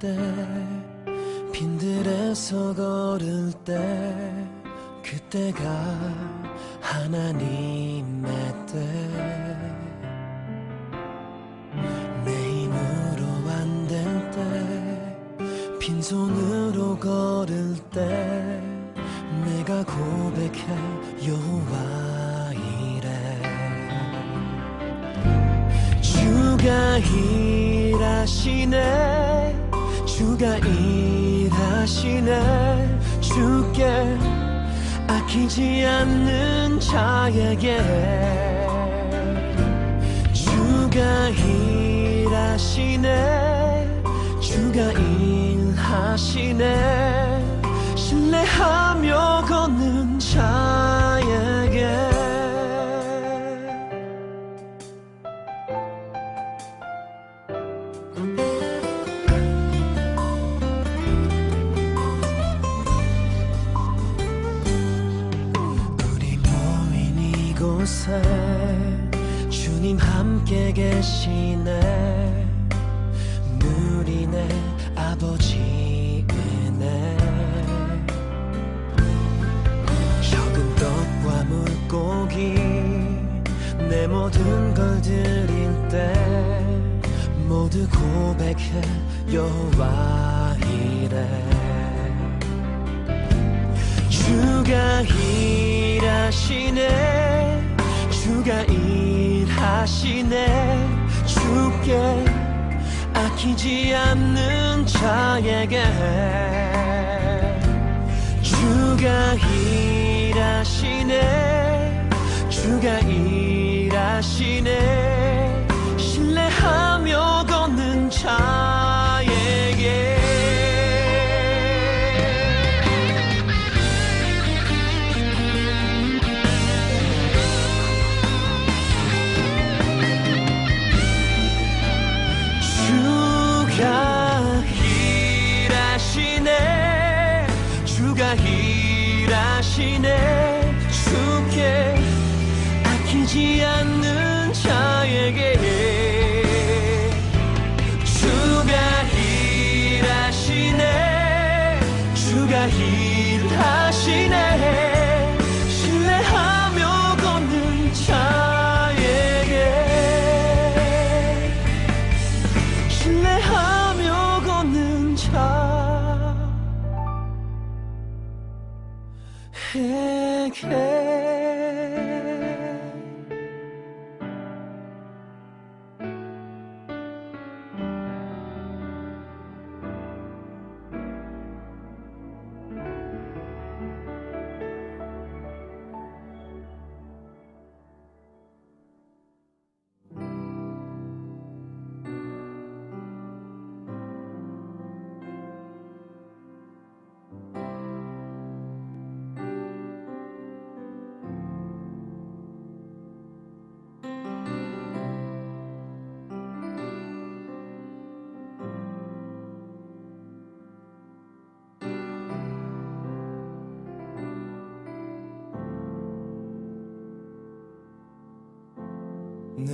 때 빈들에서 걸을 때 그때가 하나님의 때 내 힘으로 안 될 때 빈손으로 걸을 때 내가 고백해 여호와 이래 주가 일하시네 주가 일하시네 주께 아끼지 않는 자에게 주가 일하시네 주가 일하시네 신뢰하며 걷는 자에게 우리 모인 이곳에 주님 함께 계시네 누리네 아버지 은혜 적은 떡과 물고기 내 모든 걸 드릴 때 모두 고백해 여호와 이래 주가 일하시네 주가 일하시네 주께 아끼지 않는 자에게 주가 일하시네 주가 일하시네 신뢰하며 걷는 자에게 주가 일하시네 주께 아끼지 않는 자에게 주가 일하시네 주가 일하시네 신뢰하며 걷는 자에게 신뢰하며 걷는 자에게 내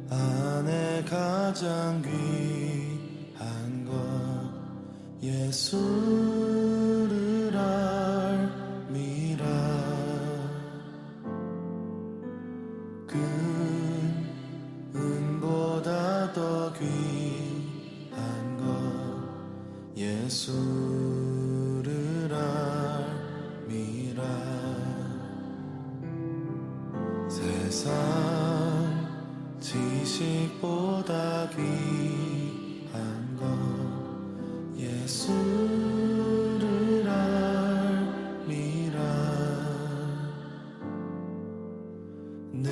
안에 가장 귀한 것 예수를 알미라 그 은보다 더 귀한 것 예수를 알미라 세상 지식보다 귀한 것 예수를 알미라 내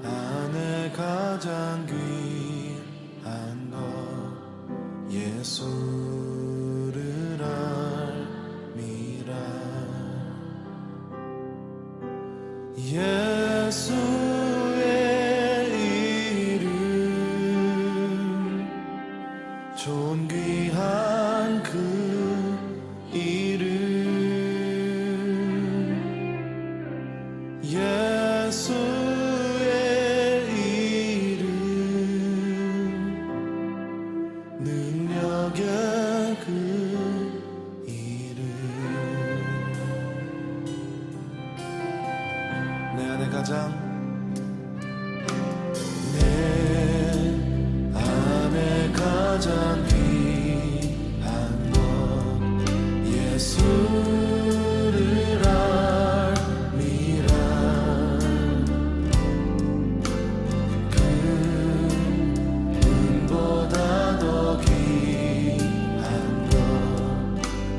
안에 가장 귀한 것 예수를 알미라 예수의 이름 존귀한 그 이름 예수의 이름 가장 내 안에 가장 귀한 것 예수를 알미라 금보다 더 귀한 것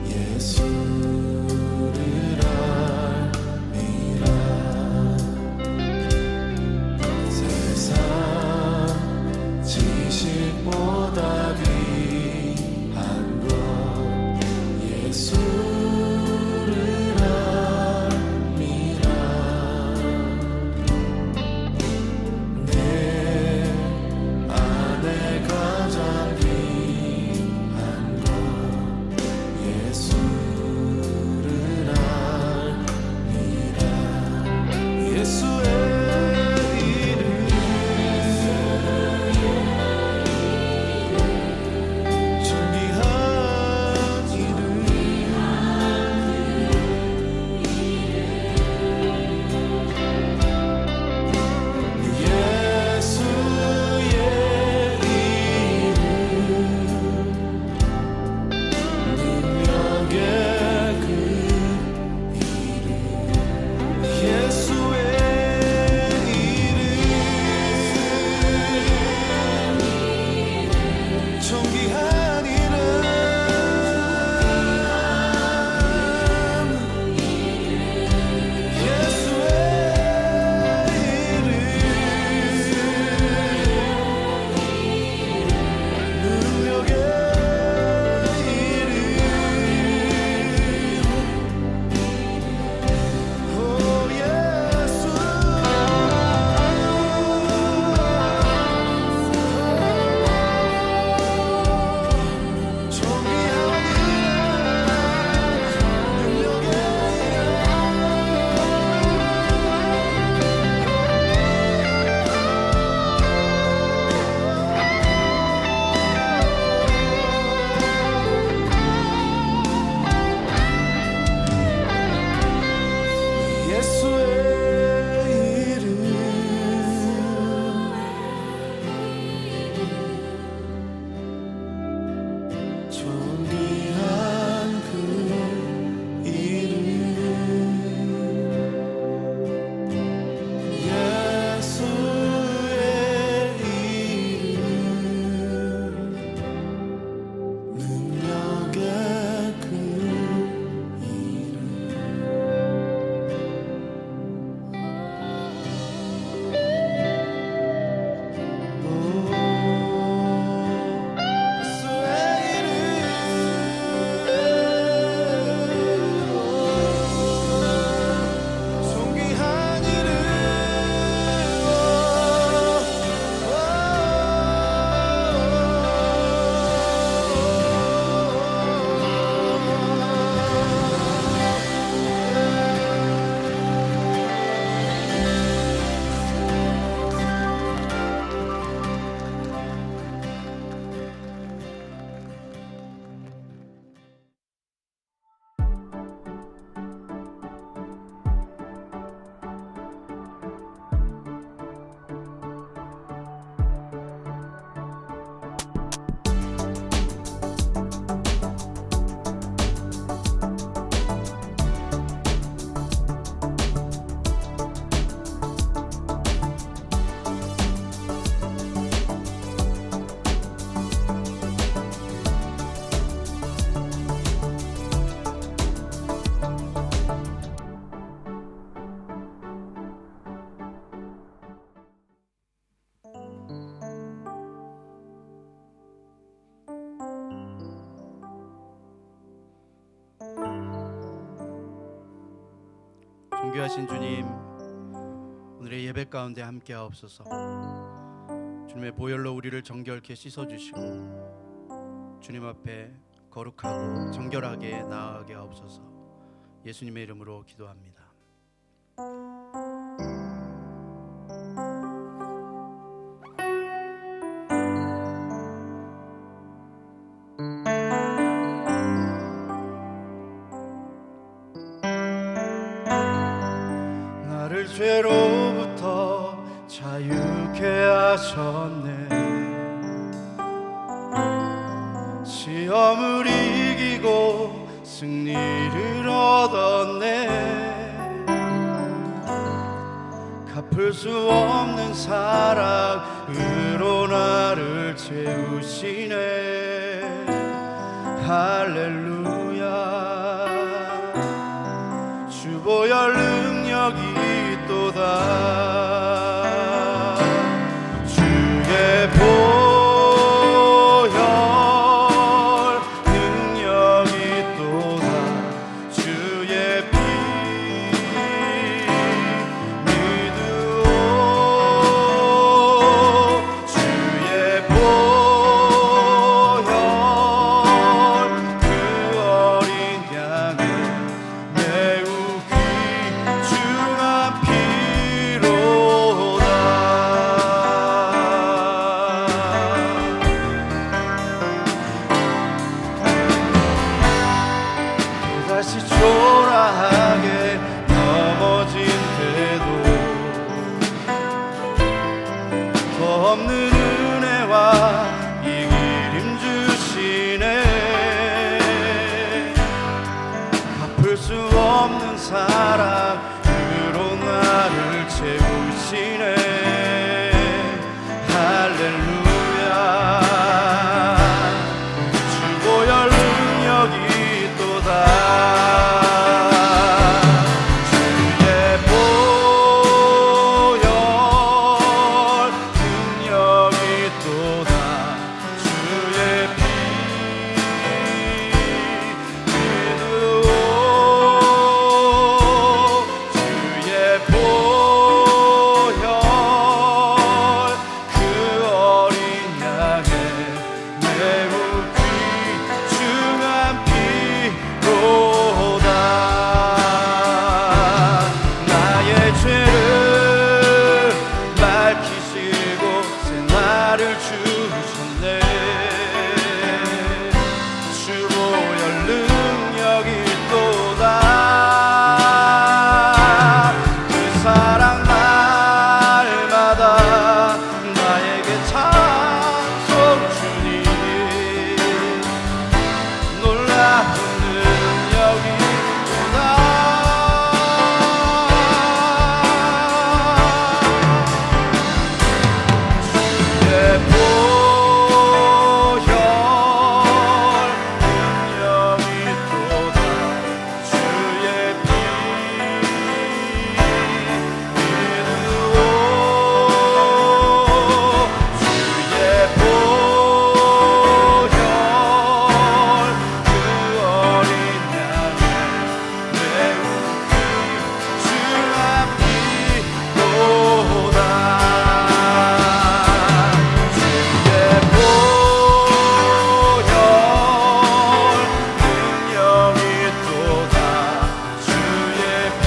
예수를 알미라 세상 지식보다 귀한 것 예수를 알미라 내 안에 가장 귀한 것 예수를 알미라 예수의 이름 존귀한 이름 예수의 이름 능력의 그 이름 예수의 이름 존귀한 이름 예수의 이름 능력의 이름 오 예수 존귀한 이름 능력의 예수의 이름 존귀한 그 이름 예수의 이름 능력의 그 이름 존귀한 이름 존귀하신 주님, 오늘의 예배 가운데 함께하옵소서. 주님의 보혈로 우리를 정결케 씻어주시고 주님 앞에 거룩하고 정결하게 나아가게 하옵소서. 예수님의 이름으로 기도합니다. 죄로 죄로부터 자유케 하셨네. 시험을 이기고 승리를 얻었네. 갚을 수 없는 사랑으로 나를 채우시네. 할렐루야. 주보혈 능력이 있도다. 주의 보혈 능력이 있도다. 주의 피 믿으오. 주의 보혈 그 어린 양의 매우 귀중한 피로다. 다시 초라하게 넘어진 때도 더 없는 은혜와 이길 힘 주시네. 갚을 수 없는 사랑으로 나를 채우시네. 할렐루야. 주보혈 능력이 있도다. 주의 보혈 능력이 있도다. 주의 피 믿으오. 주의 보혈 그 어린 양의 매우 귀중한 피로다. 나의 죄를 밝히시고 새 나를 주셨네. 주보혈 능력이 있도다. 그 사랑 날마다 나에게 찬송 주니. 놀라운 능력이 있도다. 주의 보혈 능력이 있도다. 주의 피 믿으오. 주의 보혈 그 어린 양의 매우 귀중한 피로다. 주의 보혈 능력이 있도다. 주의 피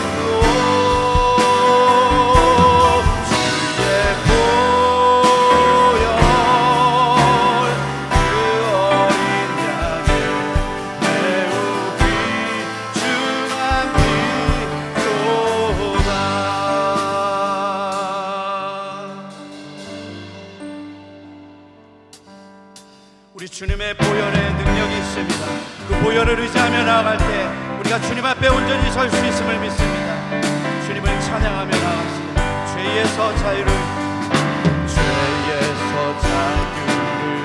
믿으오. 주의 보혈 그 어린 양의 매우 귀중한 피로다. 우리 주님의 보혈의 능력이 있습니다. 그 보혈을 의지하며 나아갈 때 우리가 주님 앞에 온전히 설 수 있음을 믿습니다. 주님을 찬양하며 나아갑시다. 죄에서 자유를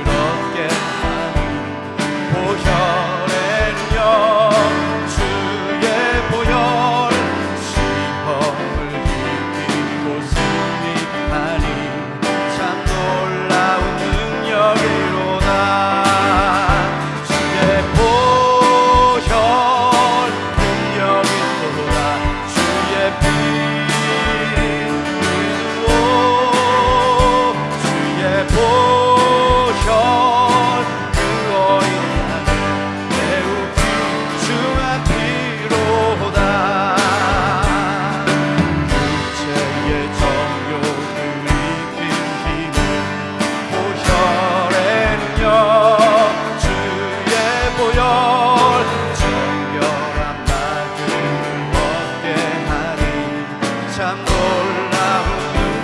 얻게 하는 보혈의 능력. 주의 보혈 시험을 이기고 승리하니 참 놀라운 능력이로다. 주의 보혈 능력이 있도다. 주의 피 믿으오.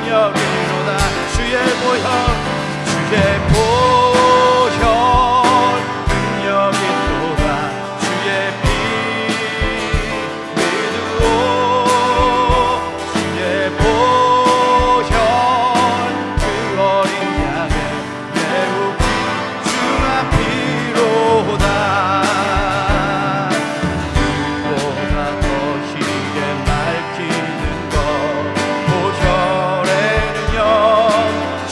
능력이로다 주의 보혈 주의 보혈 능력이 또다 주의 피 믿으오 주의 보혈 그 어린 양의 매우 귀중한 피로다 그보다 더 희게 맑히는 것 보혈의 능력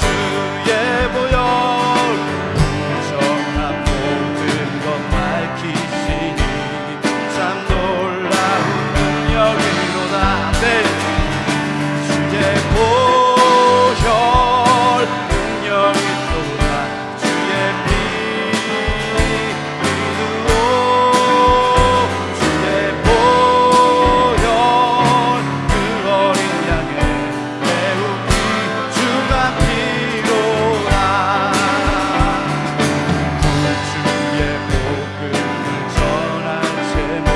주의 보혈 부정한 모든 것 밝히시니 참 놀라운 능력이로다 네. 주의 보혈 능력이 또다 주의 피 믿으오 주의 보혈 그 어린 양의 매우 귀중한 피로다 주의 복음을 전할 제목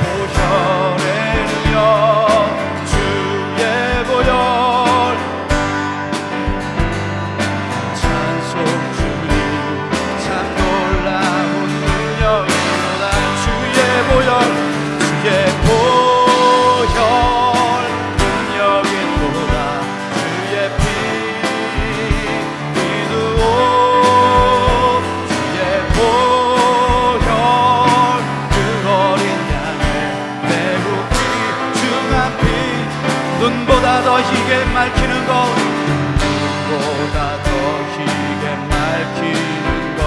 보혈의 능력 주의 보혈 찬송 주님 참 놀라운 능력이로다 주의 보혈 주의 보혈 능력이 또다 주의 피 믿으오 주의 보혈 그 어린 양의 매우 귀중한 피 눈보다 더 희게 맑히는 것 눈보다 더 희게 맑히는 것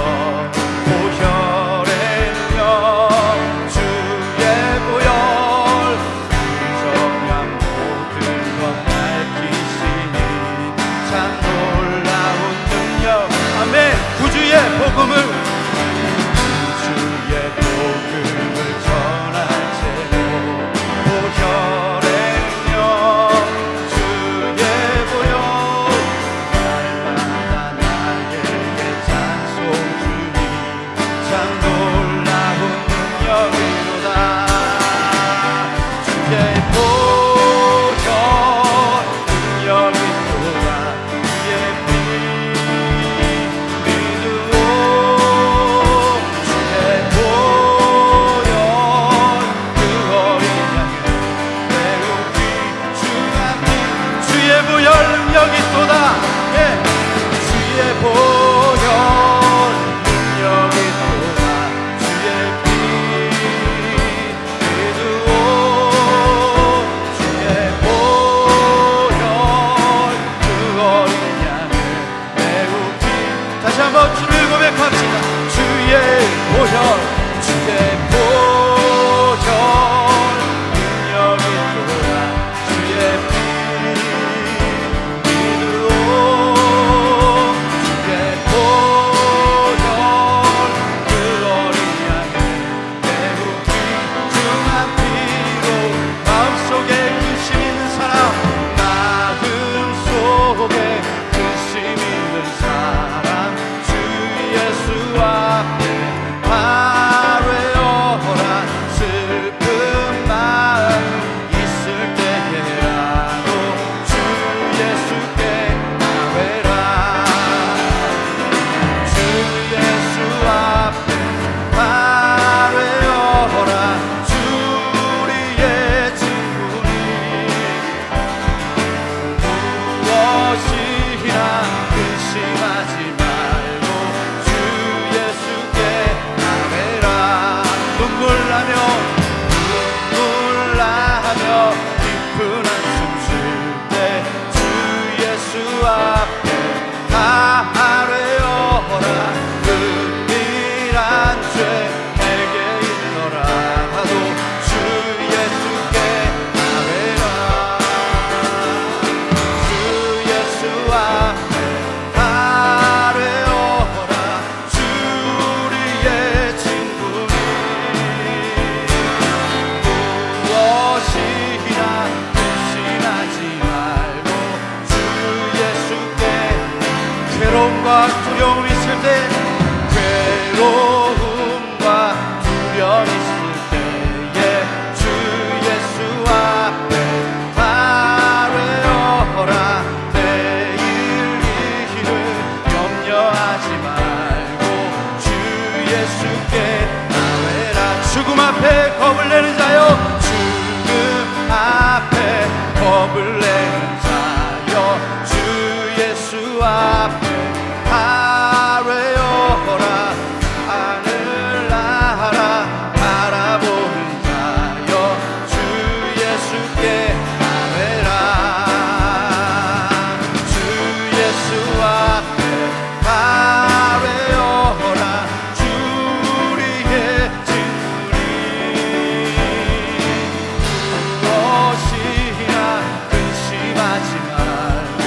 보혈의 능력 주의 보혈 부정한 모든 것 밝히시니 참 놀라운 능력 아멘 구주의 복음을 주의 복음을 전할 제목 보혈의 능력 주의 보혈 날마다 나에게 찬송 주니 참 놀라운 능력이로다 주의 보혈 능력이 또다 주의 피 믿으오 주의 보혈 그 어린 양의 매우 귀중한 피 주의 보혈 능력이 또다 예. 주의 보혈 능력이 또다 주의 피 믿으오 주의 보혈 그 어린 양의 매우 귀 다시 한번 주를 고백합시다 주의 보혈 주의 보혈 능력이 또다 주의 피 믿으오 주의 보혈 그 어린 양의 매우 귀중한 피로 마음속에 근심 있는 사람 마음속에 근심 있는 사람 주 예수 앞에 바래어라 슬픈 마음 있을 때에라도 주 예수께 나외라 주 예수 앞에 바래어라 주 우리의 친구니 무엇이나 근심하지 말고 주 예수께 나외라 눈물 나며 깊은 한숨 쉴 때 주 예수 앞에 아뢰어라 은밀한 죄 내게 있더라도 주 예수께 아뢰라 주 예수 앞에 아뢰어라 주 우리의 친구니 무엇이나 근심하지 말고 주 예수께 괴로움과 두려움 있을 때 괴로움과 두려움 있을 때에 주 예수 앞에 바래어라 예수께 아뢰라 주 예수 앞에 아뢰어라 주 우리의 진리 무엇이나 근심하지 말고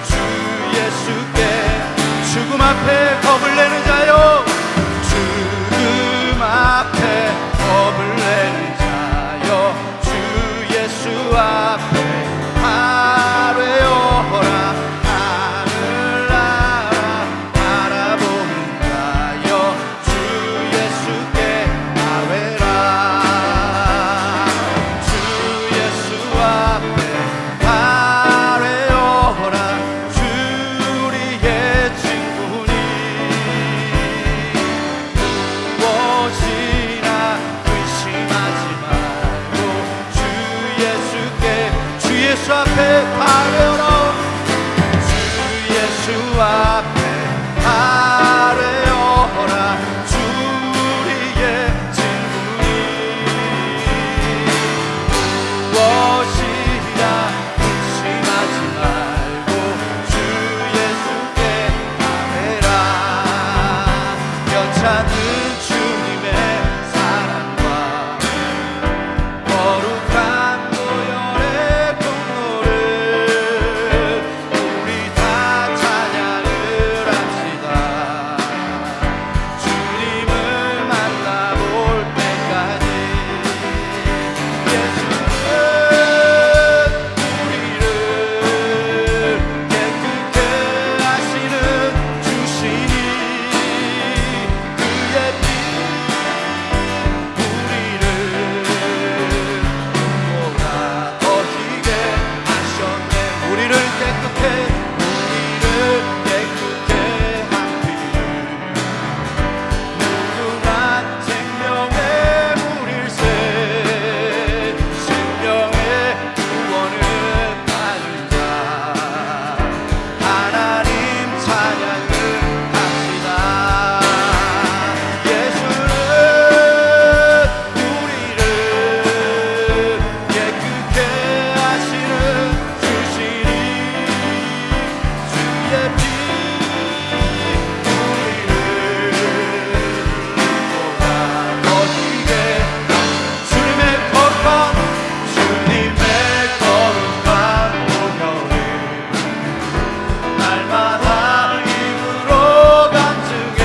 주 예수께 죽음 앞에 겁을 내는 자요 죽음 앞에 겁을 내는 자여 주 예수 앞에 아뢰어라 하늘 나라 바라보는 자여 주 예수께 아뢰라 주 예수 앞에 아뢰어라 주 우리의 친구니 무엇이나 의심하지 말고 주 예수께 주 예수 앞에 아뢰어라 주 예수 앞에 아뢰어라 주 우리의 친구니 무엇이나 의심하지 말고 주 예수께 아뢰라 여차는 주님의 사랑과 거룩한 보혈의 공로를 우리 다 찬양을 합시다 주님을 만나볼 때까지 예수는 우리를 깨끗게 하시는 주시니 그의 피 우리를 보다 더히게 하셨네 우리를 깨끗게 한 피를 누구나 생명의 물일새 생명의 구원을 받은 자 하나님 찬양을 합시다 예수는 우리를 깨끗게 하시는 주시니 주의 피 우리를 보다 더히게 주님의 거룩한 보혈을 날마다 입으로 간증해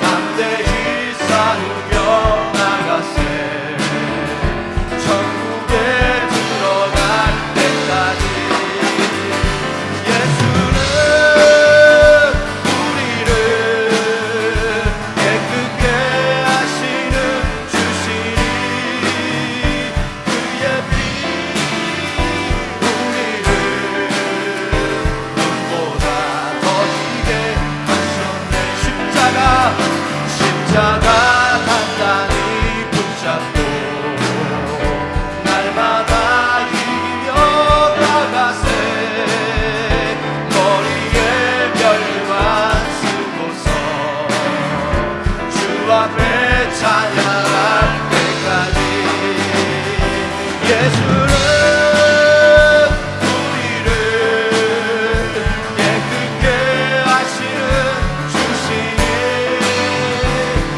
담대히 싸우며 나가세 천국에 들어갈 때까지 예수는 우리를 깨끗게 하시는 주시니 그의 피 우리를 눈보다 더히게 하셨네 십자가 단단히 붙잡고 날마다 이기며 나가세 머리에 별관 쓰고서 주 앞에 찬양할 때까지 예수는 우리를 깨끗게 하시는 주시니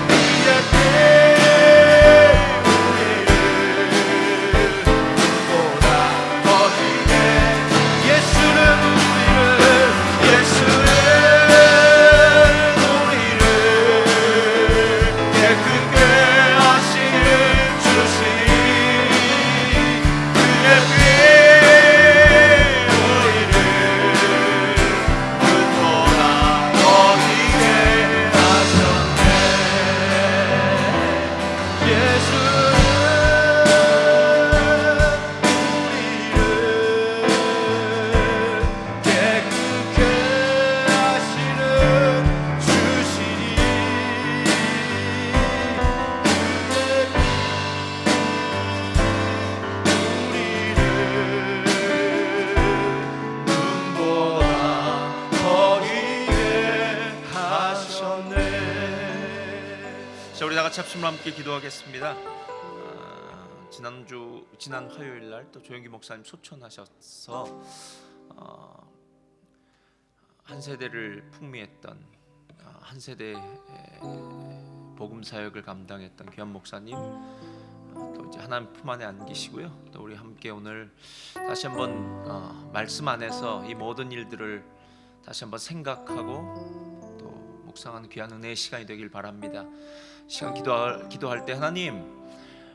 그의 피 우리를 보다 더히게 예수는 우리를 깨끗게 하시는 주시니 그의 피 우리를 눈보다 더히게 하셨네 예수는 우리를 깨끗게 하시는 주시니 자, 우리 다 같이 합심으로 함께 기도하겠습니다. 지난 화요일 날 또 조영기 목사님 소천하셔서 한 세대를 풍미했던 한 세대 복음 사역을 감당했던 귀한 목사님 또 이제 하나님 품 안에 안기시고요. 또 우리 함께 오늘 다시 한번 말씀 안에서 이 모든 일들을 다시 한번 생각하고 또 묵상하는 귀한 은혜의 시간이 되길 바랍니다. 시간 기도할 때 하나님,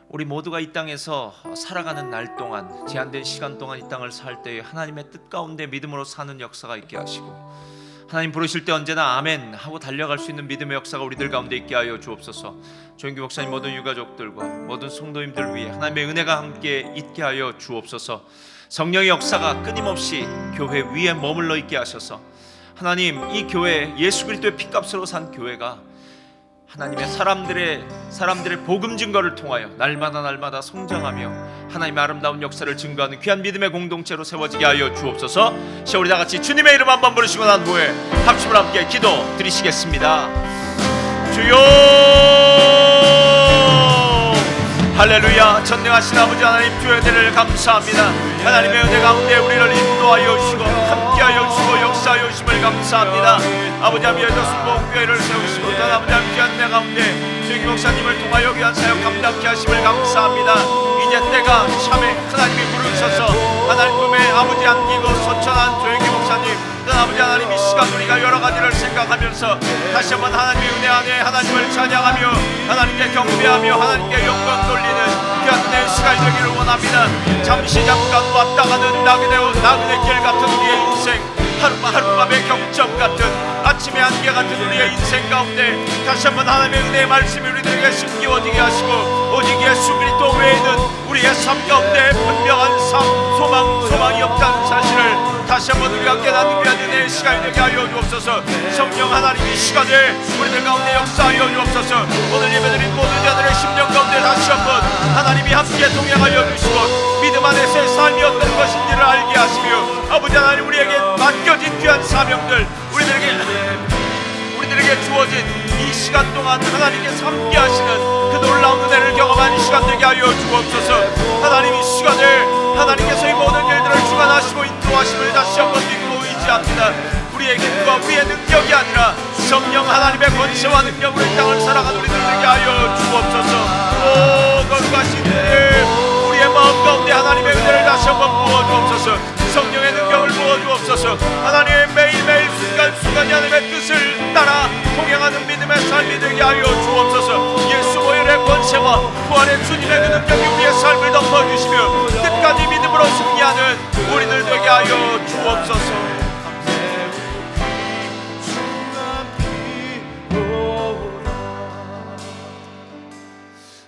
우리 모두가 이 땅에서 살아가는 날 동안, 제한된 시간 동안 이 땅을 살 때에 하나님의 뜻 가운데 믿음으로 사는 역사가 있게 하시고, 하나님 부르실 때 언제나 아멘 하고 달려갈 수 있는 믿음의 역사가 우리들 가운데 있게 하여 주옵소서. 조영기 목사님 모든 유가족들과 모든 성도님들 위해 하나님의 은혜가 함께 있게 하여 주옵소서. 성령의 역사가 끊임없이 교회 위에 머물러 있게 하셔서 하나님, 이 교회, 예수 그리스도의 피값으로 산 교회가 하나님의 사람들의 복음 증거를 통하여 날마다 성장하며 하나님의 아름다운 역사를 증거하는 귀한 믿음의 공동체로 세워지게 하여 주옵소서. 자, 우리 다 같이 주님의 이름 한번 부르시고 난 후에 합심을 함께 기도 드리시겠습니다. 주여, 할렐루야. 전능하신 아버지 하나님, 주의 은혜를 감사합니다. 하나님의 은혜 가운데 우리를 인도하여 주시고 함께하여 주시고 역사하여 주심을 감사합니다. 아버지 하나님께서 순복교회를 세우시고 또 아버지 하나님 귀한 은혜 가운데 조영기 목사님을 통하여 귀한 사역 감당케 하심을 감사합니다. 이제 때가 참에 하나님이 부르셔서 하나님 품에 아버지 안기고 소천한 조영기 목사님, 또 아버지 하나님 이 시간 우리가 여러 가지를 생각하면서 다시 한번 하나님의 은혜 안에 하나님을 찬양하며 하나님께 경배하며 하나님께 영광 돌리는 귀한 은혜의 시간이 되기를 원합니다. 잠시 잠깐 왔다 가는 나그네 길 같은 우리의 인생, 하룻밤의 경점 같은 아침의 안개 같은 우리의 인생 가운데 다시 한번 하나님의 은혜의 말씀이 우리들에게 숨기워지게 하시고, 오직 예수 그리스도 외에는 우리의 삶 가운데 분명한 소망이 없다는 사실을 다시 한번 우리가 깨닫는 귀한 은혜의 시간이 되게 하여 주옵소서. 성령 하나님, 이 시간에 우리들 가운데 역사하여 주옵소서. 오늘 예배드린 모든 자들의 심령 가운데 다시 한번 하나님이 함께 동행하여 주시고 믿음 안에서의 삶이 어떤 것인지를 알게 하시며 아버지 하나님, 우리에게 맡겨진 귀한 사명들, 우리들에게 주어진 이 시간 동안 하나님께서 함께 하시는 그 놀라운 은혜를 경험하는 시간 되게 하여 주옵소서. 하나님, 이 시간을 하나님께서 이 모든 일들을 주관하시고 인도하심을 다시 한번 믿고 의지합니다. 우리의 힘과 우리의 능력이 아니라 성령 하나님의 권세와 능력으로 이 땅을 살아가는 우리들 되게 하여 주옵소서. 오 거룩하신 주님, 우리의 마음 가운데 하나님의 은혜를 다시 한번 부어주옵소서. 성령의 능력을 부어주옵소서. 하나님의 매일매일 순간순간이 하나님의 뜻을 따라 통행하는 믿음의 삶이 되게 하여 주옵소서. 예수 보혈의 권세와 부활의 주님의 그 능력이 우리의 삶을 덮어주시며 끝까지 믿음으로 승리하는 우리들 되게 하여 주옵소서.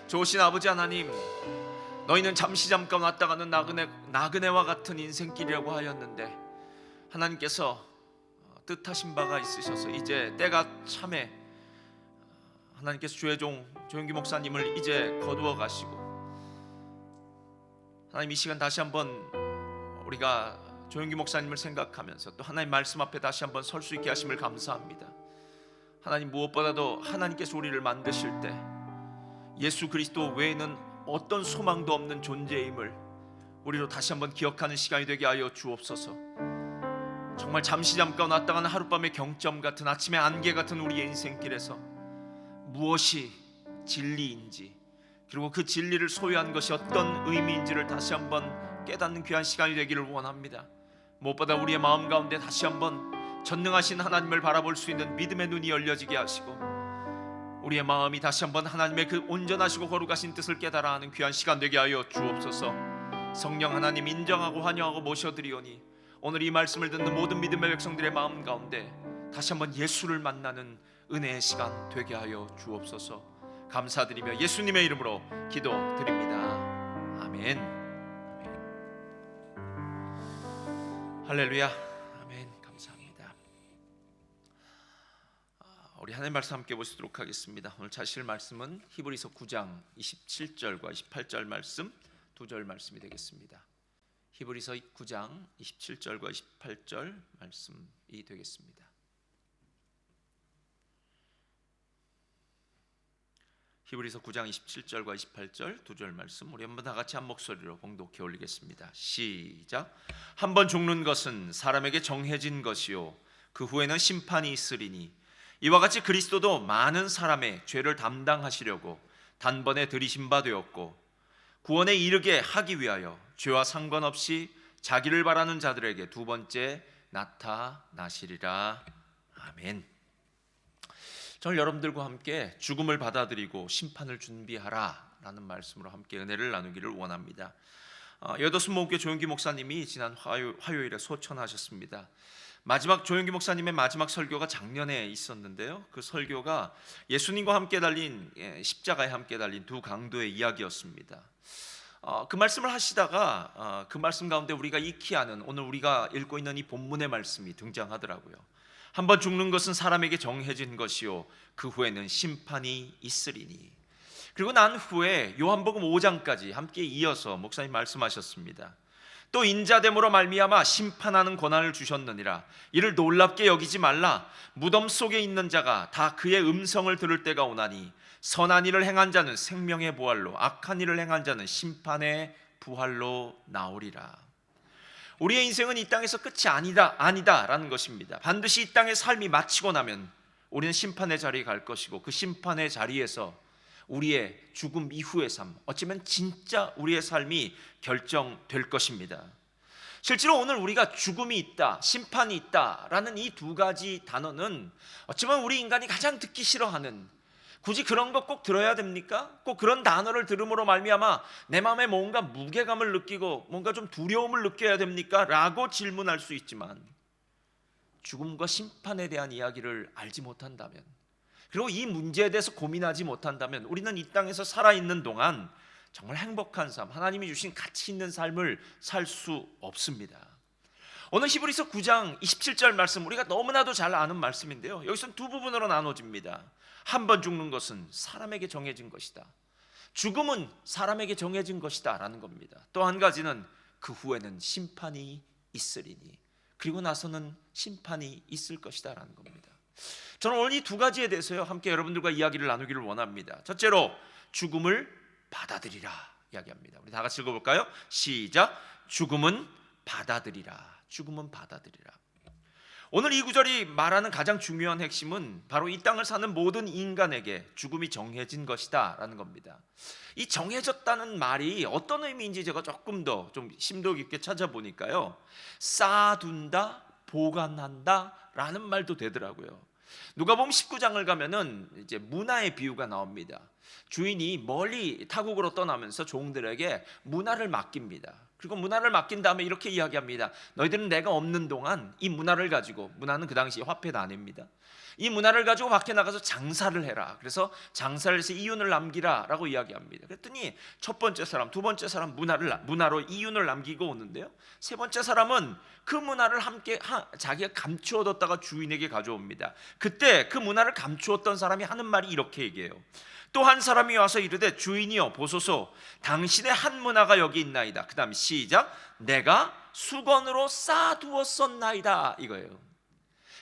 좋으신 아버지 하나님, 너희는 잠시 잠깐 왔다 가는 나그네와 같은 인생길이라고 하였는데 하나님께서 뜻하신 바가 있으셔서 이제 때가 참에 하나님께서 주의 종 조영기 목사님을 이제 거두어 가시고, 하나님 이 시간 다시 한번 우리가 조영기 목사님을 생각하면서 또 하나님 말씀 앞에 다시 한번 설 수 있게 하심을 감사합니다. 하나님, 무엇보다도 하나님께서 우리를 만드실 때 예수 그리스도 외에는 어떤 소망도 없는 존재임을 우리로 다시 한번 기억하는 시간이 되게 하여 주옵소서. 정말 잠시 잠깐 왔다 가는 하룻밤의 경점 같은 아침의 안개 같은 우리의 인생길에서 무엇이 진리인지, 그리고 그 진리를 소유한 것이 어떤 의미인지를 다시 한번 깨닫는 귀한 시간이 되기를 원합니다. 무엇보다 우리의 마음 가운데 다시 한번 전능하신 하나님을 바라볼 수 있는 믿음의 눈이 열려지게 하시고, 우리의 마음이 다시 한번 하나님의 그 온전하시고 거룩하신 뜻을 깨달아 하는 귀한 시간 되게 하여 주옵소서. 성령 하나님, 인정하고 환영하고 모셔드리오니 오늘 이 말씀을 듣는 모든 믿음의 백성들의 마음 가운데 다시 한번 예수를 만나는 은혜의 시간 되게 하여 주옵소서. 감사드리며 예수님의 이름으로 기도드립니다. 아멘. 할렐루야. 아멘. 감사합니다. 우리 하나님 말씀 함께 보시도록 하겠습니다. 오늘 자실 말씀은 히브리서 9장 27절과 28절 말씀, 두 절 말씀이 되겠습니다. 히브리서 9장 27절과 28절 말씀이 되겠습니다. 히브리서 9장 27절과 28절 두 절 말씀 우리 한번 다 같이 한 목소리로 봉독해 올리겠습니다. 시작. 한번 죽는 것은 사람에게 정해진 것이요 그 후에는 심판이 있으리니 이와 같이 그리스도도 많은 사람의 죄를 담당하시려고 단번에 들이신 바 되었고 구원에 이르게 하기 위하여 죄와 상관없이 자기를 바라는 자들에게 두 번째 나타나시리라. 아멘. 저는 여러분들과 함께 죽음을 받아들이고 심판을 준비하라 라는 말씀으로 함께 은혜를 나누기를 원합니다. 여도순목교 조영기 목사님이 지난 화요일에 소천하셨습니다. 마지막 조영기 목사님의 마지막 설교가 작년에 있었는데요, 그 설교가 예수님과 함께 달린 십자가에 함께 달린 두 강도의 이야기였습니다. 그 말씀을 하시다가 그 말씀 가운데 우리가 익히 아는 오늘 우리가 읽고 있는 이 본문의 말씀이 등장하더라고요. 한번 죽는 것은 사람에게 정해진 것이요 그 후에는 심판이 있으리니. 그리고 난 후에 요한복음 5장까지 함께 이어서 목사님 말씀하셨습니다. 또 인자됨으로 말미암아 심판하는 권한을 주셨느니라. 이를 놀랍게 여기지 말라. 무덤 속에 있는 자가 다 그의 음성을 들을 때가 오나니 선한 일을 행한 자는 생명의 부활로 악한 일을 행한 자는 심판의 부활로 나오리라. 우리의 인생은 이 땅에서 끝이 아니다라는 것입니다. 반드시 이 땅의 삶이 마치고 나면 우리는 심판의 자리에 갈 것이고 그 심판의 자리에서 우리의 죽음 이후의 삶, 어쩌면 진짜 우리의 삶이 결정될 것입니다. 실제로 오늘 우리가 죽음이 있다, 심판이 있다라는 이 두 가지 단어는 어쩌면 우리 인간이 가장 듣기 싫어하는, 굳이 그런 것 꼭 들어야 됩니까? 꼭 그런 단어를 들음으로 말미암아 내 마음에 뭔가 무게감을 느끼고 뭔가 좀 두려움을 느껴야 됩니까? 라고 질문할 수 있지만 죽음과 심판에 대한 이야기를 알지 못한다면, 그리고 이 문제에 대해서 고민하지 못한다면 우리는 이 땅에서 살아있는 동안 정말 행복한 삶, 하나님이 주신 가치 있는 삶을 살 수 없습니다. 오늘 히브리서 9장 27절 말씀 우리가 너무나도 잘 아는 말씀인데요, 여기서는 두 부분으로 나눠집니다. 한 번 죽는 것은 사람에게 정해진 것이다. 죽음은 사람에게 정해진 것이다 라는 겁니다. 또 한 가지는 그 후에는 심판이 있으리니, 그리고 나서는 심판이 있을 것이다 라는 겁니다. 저는 오늘 이 두 가지에 대해서요 함께 여러분들과 이야기를 나누기를 원합니다. 첫째로 죽음을 받아들이라 이야기합니다. 우리 다 같이 읽어볼까요? 시작. 죽음은 받아들이라. 죽음은 받아들이라. 오늘 이 구절이 말하는 가장 중요한 핵심은 바로 이 땅을 사는 모든 인간에게 죽음이 정해진 것이다 라는 겁니다. 이 정해졌다는 말이 어떤 의미인지 제가 조금 더 좀 심도 깊게 찾아보니까요, 쌓아둔다, 보관한다 라는 말도 되더라고요. 누가복음 19장을 가면은 이제 문화의 비유가 나옵니다. 주인이 멀리 타국으로 떠나면서 종들에게 문화를 맡깁니다. 그리고 문화를 맡긴 다음에 이렇게 이야기합니다. 너희들은 내가 없는 동안 이 문화를 가지고, 문화는 그 당시 화폐 단위입니다. 이 문화를 가지고 밖에 나가서 장사를 해라. 그래서 장사를 해서 이윤을 남기라 라고 이야기합니다. 그랬더니 첫 번째 사람, 두 번째 사람 문화로 이윤을 남기고 오는데요, 세 번째 사람은 그 문화를 함께 자기가 감추어뒀다가 주인에게 가져옵니다. 그때 그 문화를 감추었던 사람이 하는 말이 이렇게 얘기해요. 또 한 사람이 와서 이르되 주인이여 보소서, 당신의 한 문화가 여기 있나이다. 그 다음 시작. 내가 수건으로 쌓아두었었나이다 이거예요.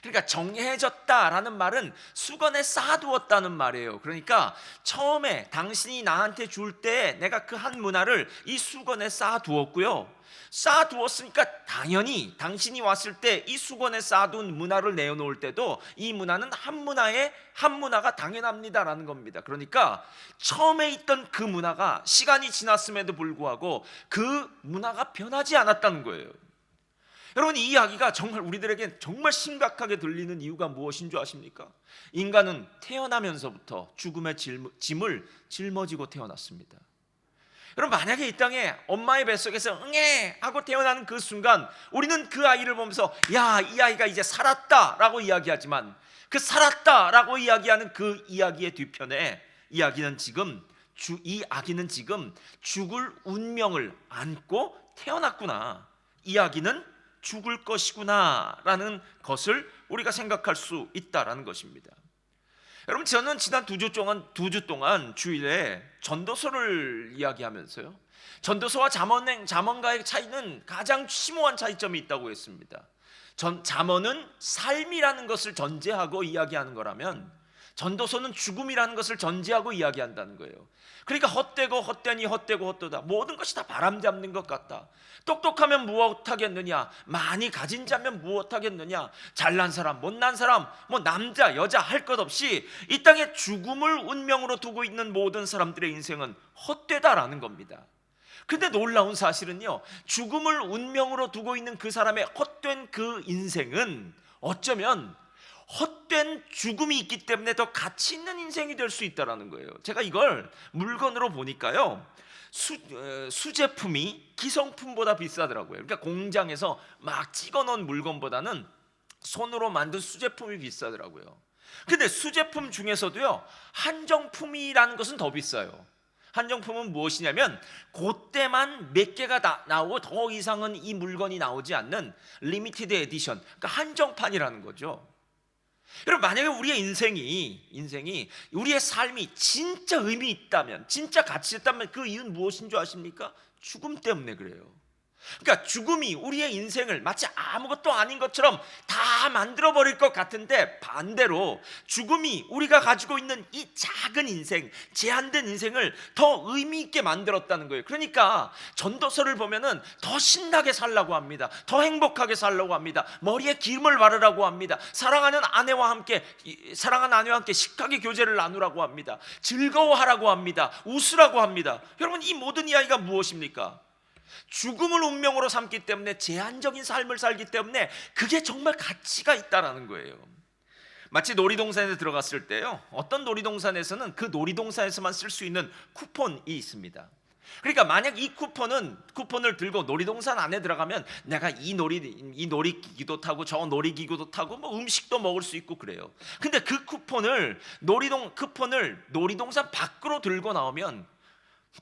그러니까 정해졌다라는 말은 수건에 쌓아두었다는 말이에요. 그러니까 처음에 당신이 나한테 줄 때 내가 그 한 문화를 이 수건에 쌓아두었고요, 쌓아두었으니까 당연히 당신이 왔을 때 이 수건에 쌓아둔 문화를 내어놓을 때도 이 문화는 한 문화가 당연합니다라는 겁니다. 그러니까 처음에 있던 그 문화가 시간이 지났음에도 불구하고 그 문화가 변하지 않았다는 거예요. 여러분, 이 이야기가 정말 우리들에게 정말 심각하게 들리는 이유가 무엇인 줄 아십니까? 인간은 태어나면서부터 죽음의 짐을 짊어지고 태어났습니다. 여러분, 만약에 이 땅에 엄마의 뱃속에서 응애 하고 태어나는 그 순간 우리는 그 아이를 보면서 야, 이 아이가 이제 살았다라고 이야기하지만, 그 살았다라고 이야기하는 그 이야기의 뒤편에 이 아기는 지금 죽을 운명을 안고 태어났구나, 이 아기는 죽을 것이구나 라는 것을 우리가 생각할 수 있다라는 것입니다. 여러분, 저는 지난 두 주 동안 주일에 전도서를 이야기하면서요, 전도서와 잠언과의 차이는 가장 심오한 차이점이 있다고 했습니다. 잠언은 삶이라는 것을 전제하고 이야기하는 거라면 전도서는 죽음이라는 것을 전제하고 이야기한다는 거예요. 그러니까 헛되고 헛되니 헛되고 헛되다, 모든 것이 다 바람잡는 것 같다. 똑똑하면 무엇하겠느냐, 많이 가진 자면 무엇하겠느냐, 잘난 사람 못난 사람, 뭐 남자 여자 할 것 없이 이 땅에 죽음을 운명으로 두고 있는 모든 사람들의 인생은 헛되다라는 겁니다. 근데 놀라운 사실은요, 죽음을 운명으로 두고 있는 그 사람의 헛된 그 인생은 어쩌면 헛된 죽음이 있기 때문에 더 가치 있는 인생이 될 수 있다는 거예요. 제가 이걸 물건으로 보니까요, 수제품이 기성품보다 비싸더라고요. 그러니까 공장에서 막 찍어놓은 물건보다는 손으로 만든 수제품이 비싸더라고요. 근데 수제품 중에서도요, 한정품이라는 것은 더 비싸요. 한정품은 무엇이냐면 그때만 몇 개가 나오고 더 이상은 이 물건이 나오지 않는 리미티드 에디션, 그러니까 한정판이라는 거죠. 여러분, 만약에 우리의 인생이 우리의 삶이 진짜 의미 있다면, 진짜 가치 있다면 그 이유는 무엇인 줄 아십니까? 죽음 때문에 그래요. 그러니까 죽음이 우리의 인생을 마치 아무것도 아닌 것처럼 다 만들어버릴 것 같은데, 반대로 죽음이 우리가 가지고 있는 이 작은 인생, 제한된 인생을 더 의미 있게 만들었다는 거예요. 그러니까 전도서를 보면은 더 신나게 살라고 합니다. 더 행복하게 살라고 합니다. 머리에 기름을 바르라고 합니다. 사랑하는 아내와 함께 식탁의 교제를 나누라고 합니다. 즐거워하라고 합니다. 웃으라고 합니다. 여러분, 이 모든 이야기가 무엇입니까? 죽음을 운명으로 삼기 때문에, 제한적인 삶을 살기 때문에 그게 정말 가치가 있다라는 거예요. 마치 놀이동산에 들어갔을 때요, 어떤 놀이동산에서는 그 놀이동산에서만 쓸 수 있는 쿠폰이 있습니다. 그러니까 만약 이 쿠폰을 들고 놀이동산 안에 들어가면 내가 이 놀이기구도 타고 저 놀이기구도 타고 뭐 음식도 먹을 수 있고 그래요. 근데 그 쿠폰을 놀이동산 밖으로 들고 나오면,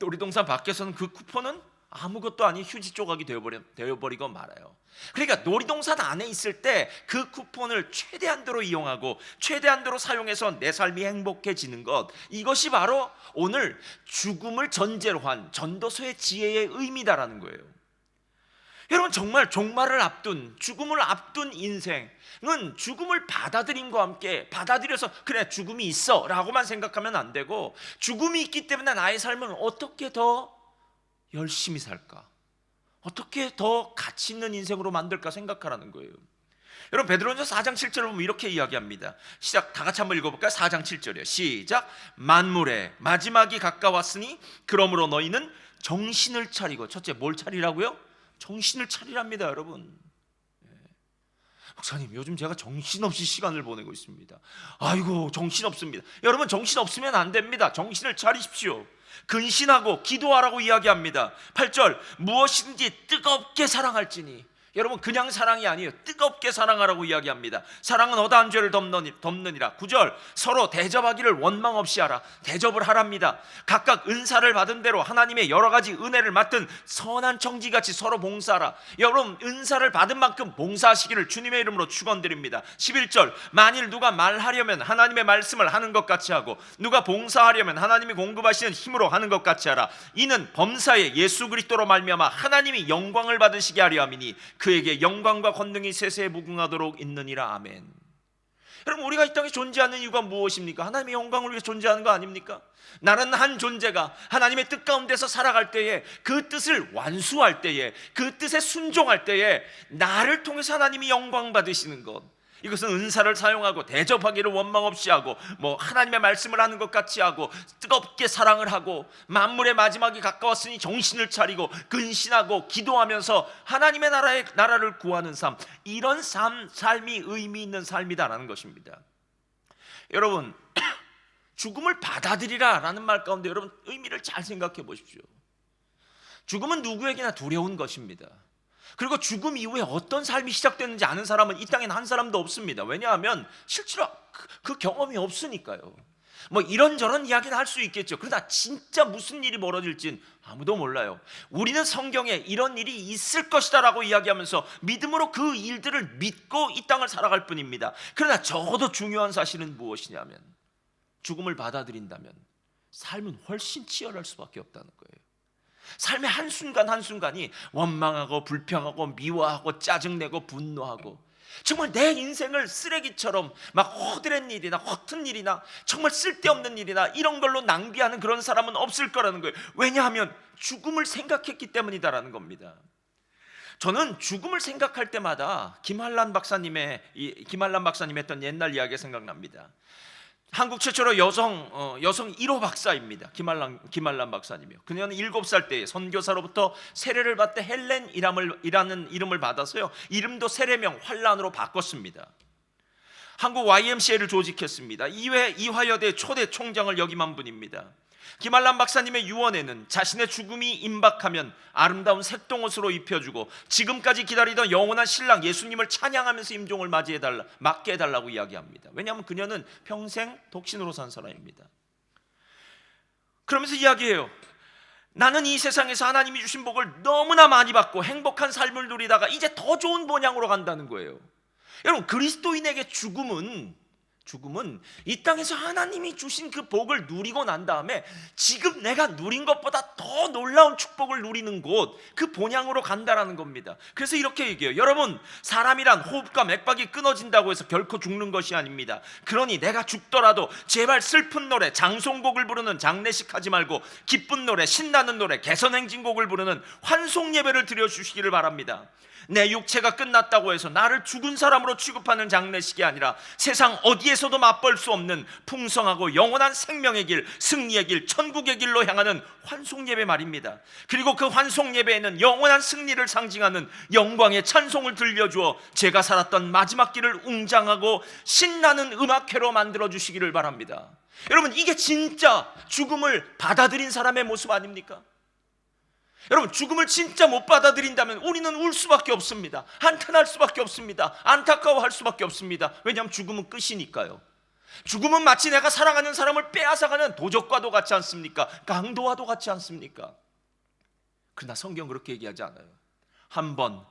놀이동산 밖에서는 그 쿠폰은 아무것도 아닌 휴지 조각이 되어버리고 말아요. 그러니까 놀이동산 안에 있을 때 그 쿠폰을 최대한도로 이용하고 최대한도로 사용해서 내 삶이 행복해지는 것, 이것이 바로 오늘 죽음을 전제로 한 전도서의 지혜의 의미다라는 거예요. 여러분, 정말 종말을 앞둔, 죽음을 앞둔 인생은 죽음을 받아들임과 함께, 받아들여서 그래 죽음이 있어 라고만 생각하면 안 되고, 죽음이 있기 때문에 나의 삶은 어떻게 더 열심히 살까, 어떻게 더 가치 있는 인생으로 만들까 생각하라는 거예요. 여러분, 베드로전서 4장 7절을 보면 이렇게 이야기합니다. 시작, 다 같이 한번 읽어볼까요? 4장 7절이요. 시작. 만물의 마지막이 가까웠으니 그러므로 너희는 정신을 차리고. 첫째, 뭘 차리라고요? 정신을 차리랍니다. 여러분, 목사님, 요즘 제가 정신없이 시간을 보내고 있습니다. 아이고, 정신없습니다. 여러분, 정신없으면 안 됩니다. 정신을 차리십시오. 근신하고 기도하라고 이야기합니다. 8절, 무엇이든지 뜨겁게 사랑할지니. 여러분, 그냥 사랑이 아니에요. 뜨겁게 사랑하라고 이야기합니다. 사랑은 허다한 죄를 덮느니라. 9절, 서로 대접하기를 원망 없이 하라. 대접을 하랍니다. 각각 은사를 받은 대로 하나님의 여러 가지 은혜를 맡은 선한 청지같이 서로 봉사하라. 여러분, 은사를 받은 만큼 봉사하시기를 주님의 이름으로 축원드립니다. 11절, 만일 누가 말하려면 하나님의 말씀을 하는 것 같이 하고, 누가 봉사하려면 하나님이 공급하시는 힘으로 하는 것 같이 하라. 이는 범사에 예수 그리스도로 말미암아 하나님이 영광을 받으시게 하려 함이니 그에게 영광과 권능이 세세에 무궁하도록 있느니라. 아멘. 여러분, 우리가 이 땅에 존재하는 이유가 무엇입니까? 하나님의 영광을 위해 존재하는 거 아닙니까? 나는 한 존재가 하나님의 뜻 가운데서 살아갈 때에, 그 뜻을 완수할 때에, 그 뜻에 순종할 때에 나를 통해서 하나님이 영광 받으시는 것, 이것은 은사를 사용하고 대접하기를 원망 없이 하고, 뭐 하나님의 말씀을 하는 것 같이 하고, 뜨겁게 사랑을 하고, 만물의 마지막이 가까웠으니 정신을 차리고 근신하고 기도하면서 하나님의 나라를 구하는 삶, 이런 삶이 의미 있는 삶이다라는 것입니다. 여러분, 죽음을 받아들이라 라는 말 가운데 여러분, 의미를 잘 생각해 보십시오. 죽음은 누구에게나 두려운 것입니다. 그리고 죽음 이후에 어떤 삶이 시작되는지 아는 사람은 이 땅엔 한 사람도 없습니다. 왜냐하면 실제로 그 경험이 없으니까요. 뭐 이런저런 이야기는 할 수 있겠죠. 그러나 진짜 무슨 일이 벌어질진 아무도 몰라요. 우리는 성경에 이런 일이 있을 것이다 라고 이야기하면서 믿음으로 그 일들을 믿고 이 땅을 살아갈 뿐입니다. 그러나 적어도 중요한 사실은 무엇이냐면, 죽음을 받아들인다면 삶은 훨씬 치열할 수밖에 없다는 거예요. 삶의 한순간 한순간이 원망하고 불평하고 미워하고 짜증내고 분노하고, 정말 내 인생을 쓰레기처럼 막 허드렛 일이나 허튼 일이나 정말 쓸데없는 일이나 이런 걸로 낭비하는 그런 사람은 없을 거라는 거예요. 왜냐하면 죽음을 생각했기 때문이다라는 겁니다. 저는 죽음을 생각할 때마다 김한란 박사님의 했던 옛날 이야기가 생각납니다. 한국 최초로 여성 1호 박사입니다. 김한란 박사님이요. 그녀는 7살 때 선교사로부터 세례를 받되 헬렌이라는 이름을 받아서요, 이름도 세례명 환란으로 바꿨습니다. 한국 YMCA를 조직했습니다. 이화여대 초대 총장을 역임한 분입니다. 김한란 박사님의 유언에는 자신의 죽음이 임박하면 아름다운 색동옷으로 입혀주고 지금까지 기다리던 영원한 신랑 예수님을 찬양하면서 임종을 맞게 해달라고 이야기합니다. 왜냐하면 그녀는 평생 독신으로 산 사람입니다. 그러면서 이야기해요. 나는 이 세상에서 하나님이 주신 복을 너무나 많이 받고 행복한 삶을 누리다가 이제 더 좋은 본향으로 간다는 거예요. 여러분, 그리스도인에게 죽음은 이 땅에서 하나님이 주신 그 복을 누리고 난 다음에 지금 내가 누린 것보다 더 놀라운 축복을 누리는 곳, 그 본향으로 간다라는 겁니다. 그래서 이렇게 얘기해요. 여러분, 사람이란 호흡과 맥박이 끊어진다고 해서 결코 죽는 것이 아닙니다. 그러니 내가 죽더라도 제발 슬픈 노래, 장송곡을 부르는 장례식 하지 말고 기쁜 노래, 신나는 노래, 개선행진곡을 부르는 환송 예배를 드려주시기를 바랍니다. 내 육체가 끝났다고 해서 나를 죽은 사람으로 취급하는 장례식이 아니라 세상 어디에서도 맛볼 수 없는 풍성하고 영원한 생명의 길, 승리의 길, 천국의 길로 향하는 환송예배 말입니다. 그리고 그 환송예배에는 영원한 승리를 상징하는 영광의 찬송을 들려주어 제가 살았던 마지막 길을 웅장하고 신나는 음악회로 만들어주시기를 바랍니다. 여러분, 이게 진짜 죽음을 받아들인 사람의 모습 아닙니까? 여러분, 죽음을 진짜 못 받아들인다면 우리는 울 수밖에 없습니다. 한탄할 수밖에 없습니다. 안타까워할 수밖에 없습니다. 왜냐하면 죽음은 끝이니까요. 죽음은 마치 내가 사랑하는 사람을 빼앗아가는 도적과도 같지 않습니까? 강도와도 같지 않습니까? 그러나 성경 그렇게 얘기하지 않아요. 한 번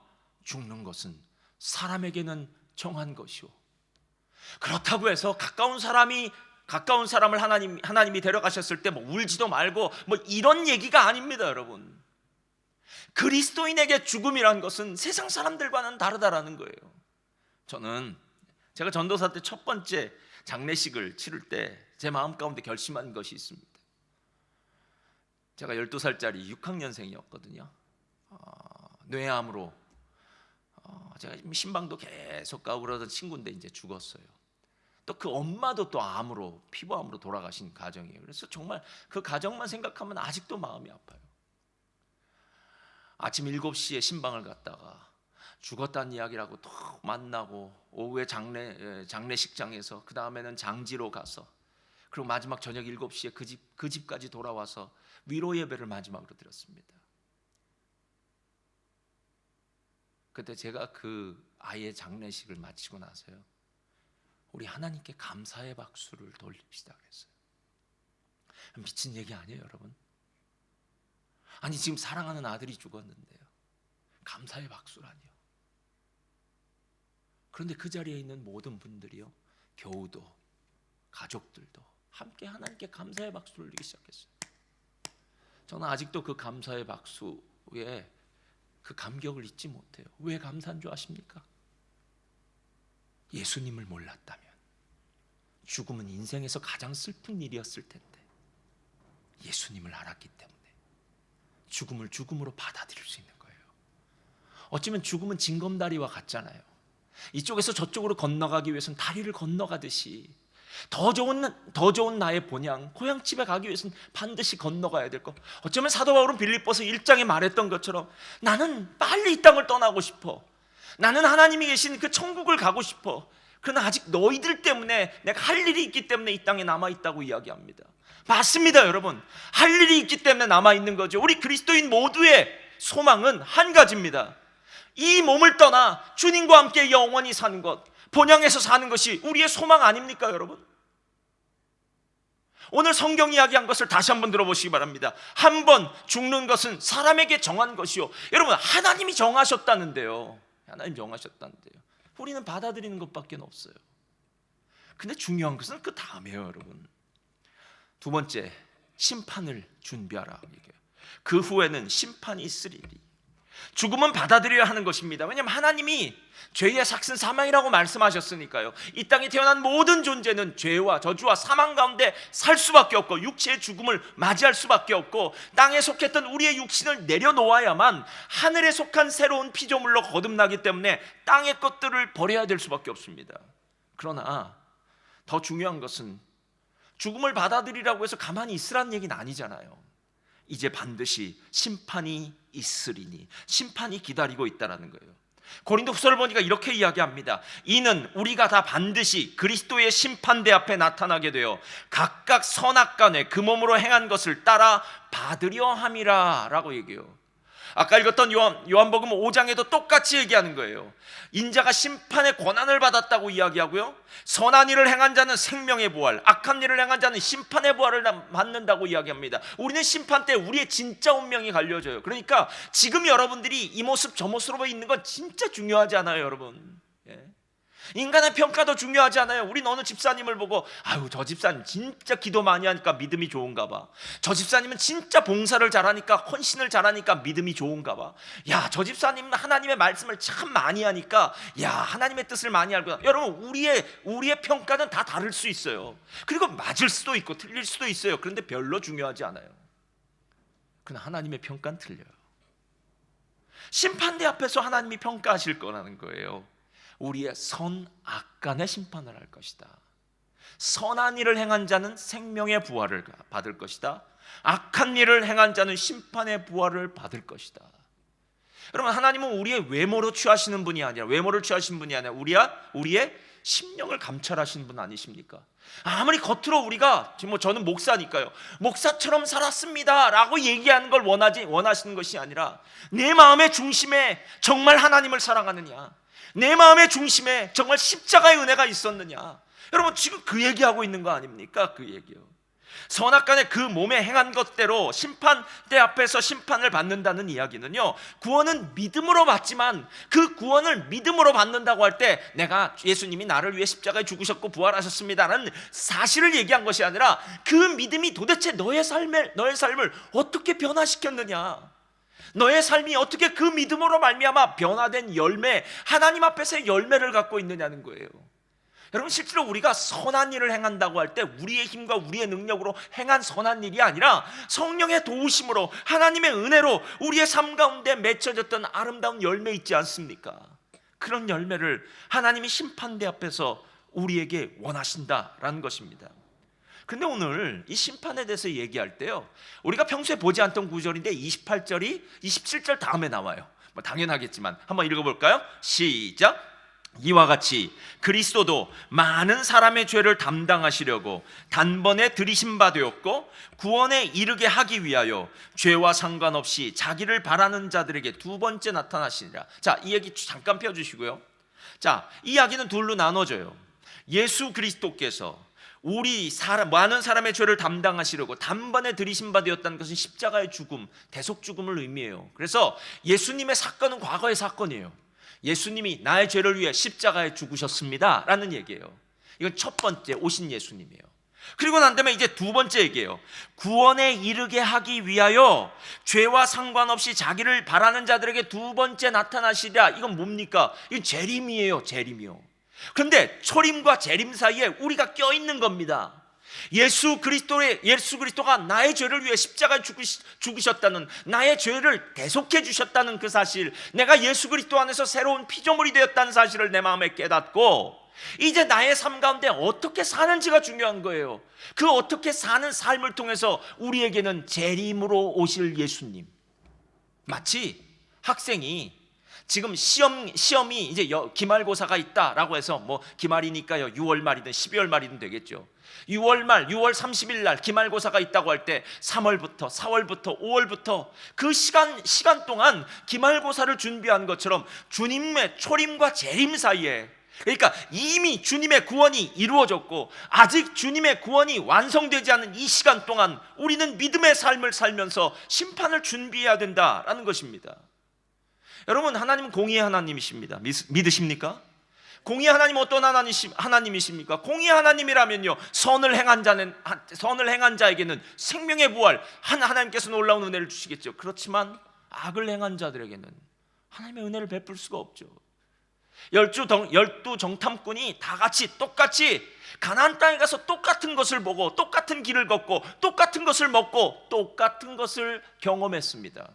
죽는 것은 사람에게는 정한 것이오. 그렇다고 해서 가까운 사람을 하나님이 데려가셨을 때 뭐 울지도 말고 뭐 이런 얘기가 아닙니다, 여러분. 그리스도인에게 죽음이란 것은 세상 사람들과는 다르다라는 거예요. 제가 전도사 때 첫 번째 장례식을 치를 때 제 마음 가운데 결심한 것이 있습니다. 제가 12살짜리 6학년생이었거든요. 뇌암으로 제가 신방도 계속 가고 그러던 친구인데 이제 죽었어요. 또 그 엄마도 또 암으로, 피부암으로 돌아가신 가정이에요. 그래서 정말 그 가정만 생각하면 아직도 마음이 아파요. 아침 7시에 신방을 갔다가 죽었다는 이야기라고 또 만나고, 오후에 장례식장에서 그 다음에는 장지로 가서, 그리고 마지막 저녁 7시에 그 집까지 돌아와서 위로 예배를 마지막으로 드렸습니다. 그때 제가 그 아이의 장례식을 마치고 나서요, 우리 하나님께 감사의 박수를 돌립시다 그랬어요. 미친 얘기 아니에요, 여러분? 아니, 지금 사랑하는 아들이 죽었는데요, 감사의 박수라니요. 그런데 그 자리에 있는 모든 분들이요, 교우도 가족들도 함께 하나님께 감사의 박수를 올리기 시작했어요. 저는 아직도 그 감사의 박수에 그 감격을 잊지 못해요. 왜 감사한 줄 아십니까? 예수님을 몰랐다면 죽음은 인생에서 가장 슬픈 일이었을 텐데, 예수님을 알았기 때문에 죽음을 죽음으로 받아들일 수 있는 거예요. 어쩌면 죽음은 징검다리와 같잖아요. 이쪽에서 저쪽으로 건너가기 위해서는 다리를 건너가듯이 더 좋은 나의 본향, 고향집에 가기 위해서는 반드시 건너가야 될 것. 어쩌면 사도 바울은 빌립보서 1장에 말했던 것처럼 나는 빨리 이 땅을 떠나고 싶어. 나는 하나님이 계신 그 천국을 가고 싶어. 그러나 아직 너희들 때문에 내가 할 일이 있기 때문에 이 땅에 남아있다고 이야기합니다. 맞습니다, 여러분. 할 일이 있기 때문에 남아있는 거죠. 우리 그리스도인 모두의 소망은 한 가지입니다. 이 몸을 떠나 주님과 함께 영원히 사는 것, 본향에서 사는 것이 우리의 소망 아닙니까, 여러분? 오늘 성경 이야기한 것을 다시 한번 들어보시기 바랍니다. 한 번 죽는 것은 사람에게 정한 것이요. 여러분, 하나님이 정하셨다는데요. 하나님 정하셨다는데요. 우리는 받아들이는 것밖에 없어요. 근데 중요한 것은 그 다음이에요, 여러분. 두 번째, 심판을 준비하라. 그 후에는 심판이 있으리니. 죽음은 받아들여야 하는 것입니다. 왜냐하면 하나님이 죄의 삭슨 사망이라고 말씀하셨으니까요. 이 땅에 태어난 모든 존재는 죄와 저주와 사망 가운데 살 수밖에 없고 육체의 죽음을 맞이할 수밖에 없고 땅에 속했던 우리의 육신을 내려놓아야만 하늘에 속한 새로운 피조물로 거듭나기 때문에 땅의 것들을 버려야 될 수밖에 없습니다. 그러나 더 중요한 것은 죽음을 받아들이라고 해서 가만히 있으라는 얘기는 아니잖아요. 이제 반드시 심판이 있으리니, 심판이 기다리고 있다는 거예요. 고린도후서를 보니까 이렇게 이야기합니다. 이는 우리가 다 반드시 그리스도의 심판대 앞에 나타나게 되어 각각 선악간에 그 몸으로 행한 것을 따라 받으려 함이라 라고 얘기해요. 아까 읽었던 요한복음 5장에도 똑같이 얘기하는 거예요. 인자가 심판의 권한을 받았다고 이야기하고요, 선한 일을 행한 자는 생명의 부활, 악한 일을 행한 자는 심판의 부활을 받는다고 이야기합니다. 우리는 심판 때 우리의 진짜 운명이 갈려져요. 그러니까 지금 여러분들이 이 모습 저 모습으로 있는 건 진짜 중요하지 않아요, 여러분. 인간의 평가도 중요하지 않아요. 우린 어느 집사님을 보고 아유, 저 집사님 진짜 기도 많이 하니까 믿음이 좋은가 봐. 저 집사님은 진짜 봉사를 잘하니까, 헌신을 잘하니까 믿음이 좋은가 봐. 야, 저 집사님은 하나님의 말씀을 참 많이 하니까, 야, 하나님의 뜻을 많이 알고. 여러분, 우리의 평가는 다 다를 수 있어요. 그리고 맞을 수도 있고 틀릴 수도 있어요. 그런데 별로 중요하지 않아요. 그러나 하나님의 평가는 틀려요. 심판대 앞에서 하나님이 평가하실 거라는 거예요. 우리의 선악간의 심판을 할 것이다. 선한 일을 행한 자는 생명의 부활을 받을 것이다. 악한 일을 행한 자는 심판의 부활을 받을 것이다. 여러분, 하나님은 우리의 외모로 취하시는 분이 아니라, 외모를 취하시는 분이 아니라 우리의 심령을 감찰하시는 분 아니십니까? 아무리 겉으로 우리가 저는 목사니까요, 목사처럼 살았습니다 라고 얘기하는 걸 원하시는 것이 아니라, 내 마음의 중심에 정말 하나님을 사랑하느냐, 내 마음의 중심에 정말 십자가의 은혜가 있었느냐. 여러분, 지금 그 얘기하고 있는 거 아닙니까? 그 얘기요. 선악간에 그 몸에 행한 것대로 심판대 앞에서 심판을 받는다는 이야기는요, 구원은 믿음으로 받지만 그 구원을 믿음으로 받는다고 할 때 내가 예수님이 나를 위해 십자가에 죽으셨고 부활하셨습니다라는 사실을 얘기한 것이 아니라, 그 믿음이 도대체 너의 삶을 어떻게 변화시켰느냐, 너의 삶이 어떻게 그 믿음으로 말미암아 변화된 열매, 하나님 앞에서의 열매를 갖고 있느냐는 거예요. 여러분, 실제로 우리가 선한 일을 행한다고 할 때 우리의 힘과 우리의 능력으로 행한 선한 일이 아니라 성령의 도우심으로, 하나님의 은혜로 우리의 삶 가운데 맺혀졌던 아름다운 열매 있지 않습니까? 그런 열매를 하나님이 심판대 앞에서 우리에게 원하신다라는 것입니다. 근데 오늘 이 심판에 대해서 얘기할 때요, 우리가 평소에 보지 않던 구절인데 28절이 27절 다음에 나와요. 뭐 당연하겠지만 한번 읽어볼까요? 시작. 이와 같이 그리스도도 많은 사람의 죄를 담당하시려고 단번에 들이신 바 되었고, 구원에 이르게 하기 위하여 죄와 상관없이 자기를 바라는 자들에게 두 번째 나타나시니라. 자, 이 얘기 잠깐 펴주시고요. 자, 이 이야기는 둘로 나눠져요. 예수 그리스도께서 많은 사람의 죄를 담당하시려고 단번에 들이신 바 되었다는 것은 십자가의 죽음, 대속 죽음을 의미해요. 그래서 예수님의 사건은 과거의 사건이에요. 예수님이 나의 죄를 위해 십자가에 죽으셨습니다 라는 얘기예요. 이건 첫 번째 오신 예수님이에요. 그리고 난 다음에 이제 두 번째 얘기예요. 구원에 이르게 하기 위하여 죄와 상관없이 자기를 바라는 자들에게 두 번째 나타나시랴. 이건 뭡니까? 이건 재림이에요. 재림이요. 그런데 초림과 재림 사이에 우리가 껴있는 겁니다. 예수 그리스도가 나의 죄를 위해 십자가에 죽으셨다는, 나의 죄를 대속해 주셨다는 그 사실, 내가 예수 그리스도 안에서 새로운 피조물이 되었다는 사실을 내 마음에 깨닫고, 이제 나의 삶 가운데 어떻게 사는지가 중요한 거예요. 그 어떻게 사는 삶을 통해서 우리에게는 재림으로 오실 예수님, 마치 학생이 지금 시험이 이제 기말고사가 있다라고 해서, 뭐 기말이니까요 6월 말이든 12월 말이든 되겠죠. 6월 30일 날 기말고사가 있다고 할 때 3월부터 4월부터 5월부터 그 시간 동안 기말고사를 준비한 것처럼 주님의 초림과 재림 사이에, 그러니까 이미 주님의 구원이 이루어졌고 아직 주님의 구원이 완성되지 않은 이 시간 동안 우리는 믿음의 삶을 살면서 심판을 준비해야 된다라는 것입니다. 여러분, 하나님은 공의의 하나님이십니다. 믿으십니까? 공의의 하나님 어떤 하나님이십니까? 공의의 하나님이라면요, 선을 행한 자에게는 생명의 부활, 하나님께서 놀라운 은혜를 주시겠죠. 그렇지만 악을 행한 자들에게는 하나님의 은혜를 베풀 수가 없죠. 열두 정탐꾼이 다 같이 똑같이 가나안 땅에 가서 똑같은 것을 보고 똑같은 길을 걷고 똑같은 것을 먹고 똑같은 것을 경험했습니다.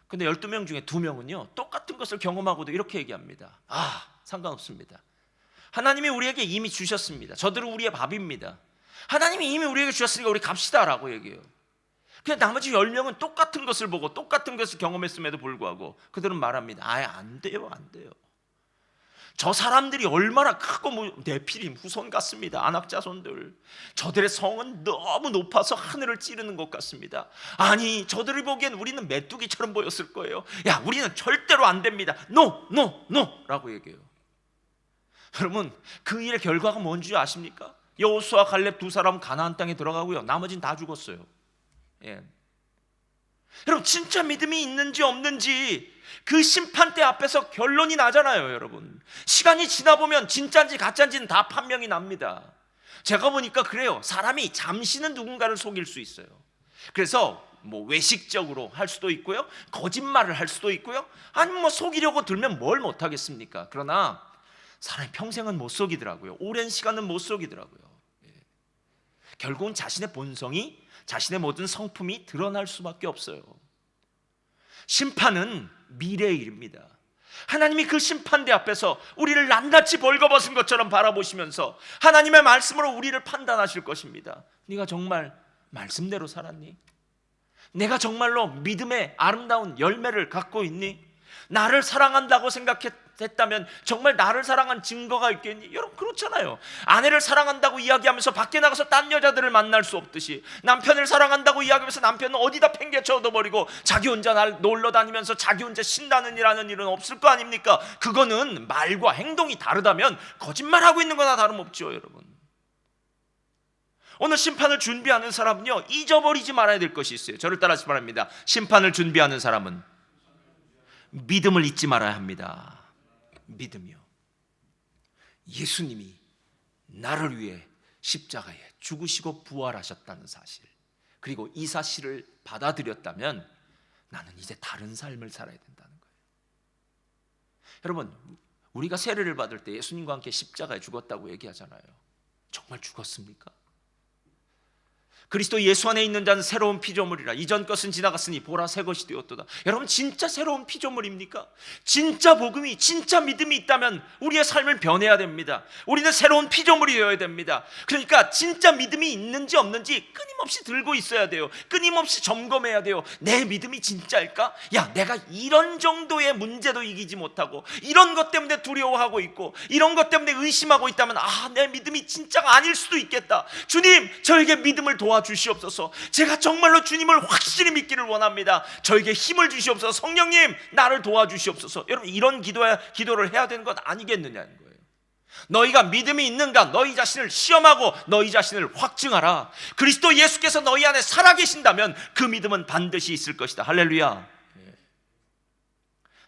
근데 12명 중에 2명은요 똑같은 것을 경험하고도 이렇게 얘기합니다. 상관없습니다. 하나님이 우리에게 이미 주셨습니다. 저들은 우리의 밥입니다. 하나님이 이미 우리에게 주셨으니까 우리 갑시다 라고 얘기해요. 근데 나머지 10명은 똑같은 것을 보고 똑같은 것을 경험했음에도 불구하고 그들은 말합니다. 안 돼요. 저 사람들이 얼마나 크고 네피림 후손 같습니다. 아낙 자손들. 저들의 성은 너무 높아서 하늘을 찌르는 것 같습니다. 아니, 저들을 보기엔 우리는 메뚜기처럼 보였을 거예요. 우리는 절대로 안 됩니다. No 라고 얘기해요. 여러분, 그 일의 결과가 뭔지 아십니까? 여호수아 갈렙 2사람 가나안 땅에 들어가고요, 나머지는 다 죽었어요. 여러분, 진짜 믿음이 있는지 없는지 그 심판대 앞에서 결론이 나잖아요. 여러분, 시간이 지나보면 진짜인지 가짜인지는 다 판명이 납니다. 제가 보니까 그래요. 사람이 잠시는 누군가를 속일 수 있어요. 그래서 외식적으로 할 수도 있고요, 거짓말을 할 수도 있고요, 아니면 속이려고 들면 뭘 못하겠습니까? 그러나 사람이 평생은 못 속이더라고요. 오랜 시간은 못 속이더라고요. 결국은 자신의 본성이, 자신의 모든 성품이 드러날 수밖에 없어요. 심판은 미래의 일입니다. 하나님이 그 심판대 앞에서 우리를 낱낱이 벌거벗은 것처럼 바라보시면서 하나님의 말씀으로 우리를 판단하실 것입니다. 네가 정말 말씀대로 살았니? 내가 정말로 믿음의 아름다운 열매를 갖고 있니? 나를 사랑한다고 생각했다면 정말 나를 사랑한 증거가 있겠니? 여러분, 그렇잖아요. 아내를 사랑한다고 이야기하면서 밖에 나가서 딴 여자들을 만날 수 없듯이, 남편을 사랑한다고 이야기하면서 남편은 어디다 팽개쳐도 버리고 자기 혼자 날 놀러 다니면서 자기 혼자 신나는 일하는 일은 없을 거 아닙니까? 그거는 말과 행동이 다르다면 거짓말하고 있는 거나 다름없죠. 여러분, 오늘 심판을 준비하는 사람은요, 잊어버리지 말아야 될 것이 있어요. 저를 따라하시기 바랍니다. 심판을 준비하는 사람은 믿음을 잊지 말아야 합니다. 믿음이요. 예수님이 나를 위해 십자가에 죽으시고 부활하셨다는 사실, 그리고 이 사실을 받아들였다면 나는 이제 다른 삶을 살아야 된다는 거예요. 여러분, 우리가 세례를 받을 때 예수님과 함께 십자가에 죽었다고 얘기하잖아요. 정말 죽었습니까? 그리스도 예수 안에 있는 자는 새로운 피조물이라. 이전 것은 지나갔으니 보라 새 것이 되었도다. 여러분, 진짜 새로운 피조물입니까? 진짜 복음이, 진짜 믿음이 있다면 우리의 삶을 변해야 됩니다. 우리는 새로운 피조물이 되어야 됩니다. 그러니까 진짜 믿음이 있는지 없는지 끊임없이 들고 있어야 돼요. 끊임없이 점검해야 돼요. 내 믿음이 진짜일까? 내가 이런 정도의 문제도 이기지 못하고 이런 것 때문에 두려워하고 있고 이런 것 때문에 의심하고 있다면 내 믿음이 진짜가 아닐 수도 있겠다. 주님, 저에게 믿음을 도와주시옵소서. 제가 정말로 주님을 확실히 믿기를 원합니다. 저에게 힘을 주시옵소서. 성령님, 나를 도와주시옵소서. 여러분, 이런 기도를 해야 되는 것 아니겠느냐는 거예요. 너희가 믿음이 있는가? 너희 자신을 시험하고 너희 자신을 확증하라. 그리스도 예수께서 너희 안에 살아계신다면 그 믿음은 반드시 있을 것이다. 할렐루야.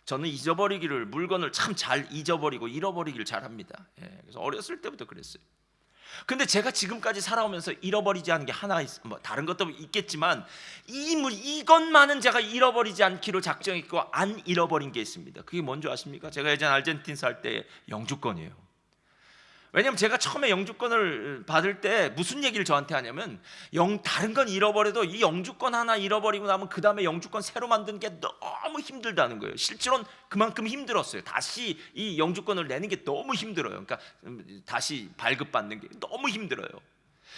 저는 잊어버리기를, 물건을 참 잘 잊어버리고 잃어버리기를 잘합니다. 그래서 어렸을 때부터 그랬어요. 근데 제가 지금까지 살아오면서 잃어버리지 않은 게 하나 다른 것도 있겠지만 이것만은 제가 잃어버리지 않기로 작정했고 안 잃어버린 게 있습니다. 그게 뭔지 아십니까? 제가 예전 아르헨티나 살 때 영주권이에요. 왜냐면 제가 처음에 영주권을 받을 때 무슨 얘기를 저한테 하냐면, 다른 건 잃어버려도 이 영주권 하나 잃어버리고 나면 그 다음에 영주권 새로 만드는 게 너무 힘들다는 거예요. 실제로는 그만큼 힘들었어요. 다시 이 영주권을 내는 게 너무 힘들어요. 그러니까 다시 발급받는 게 너무 힘들어요.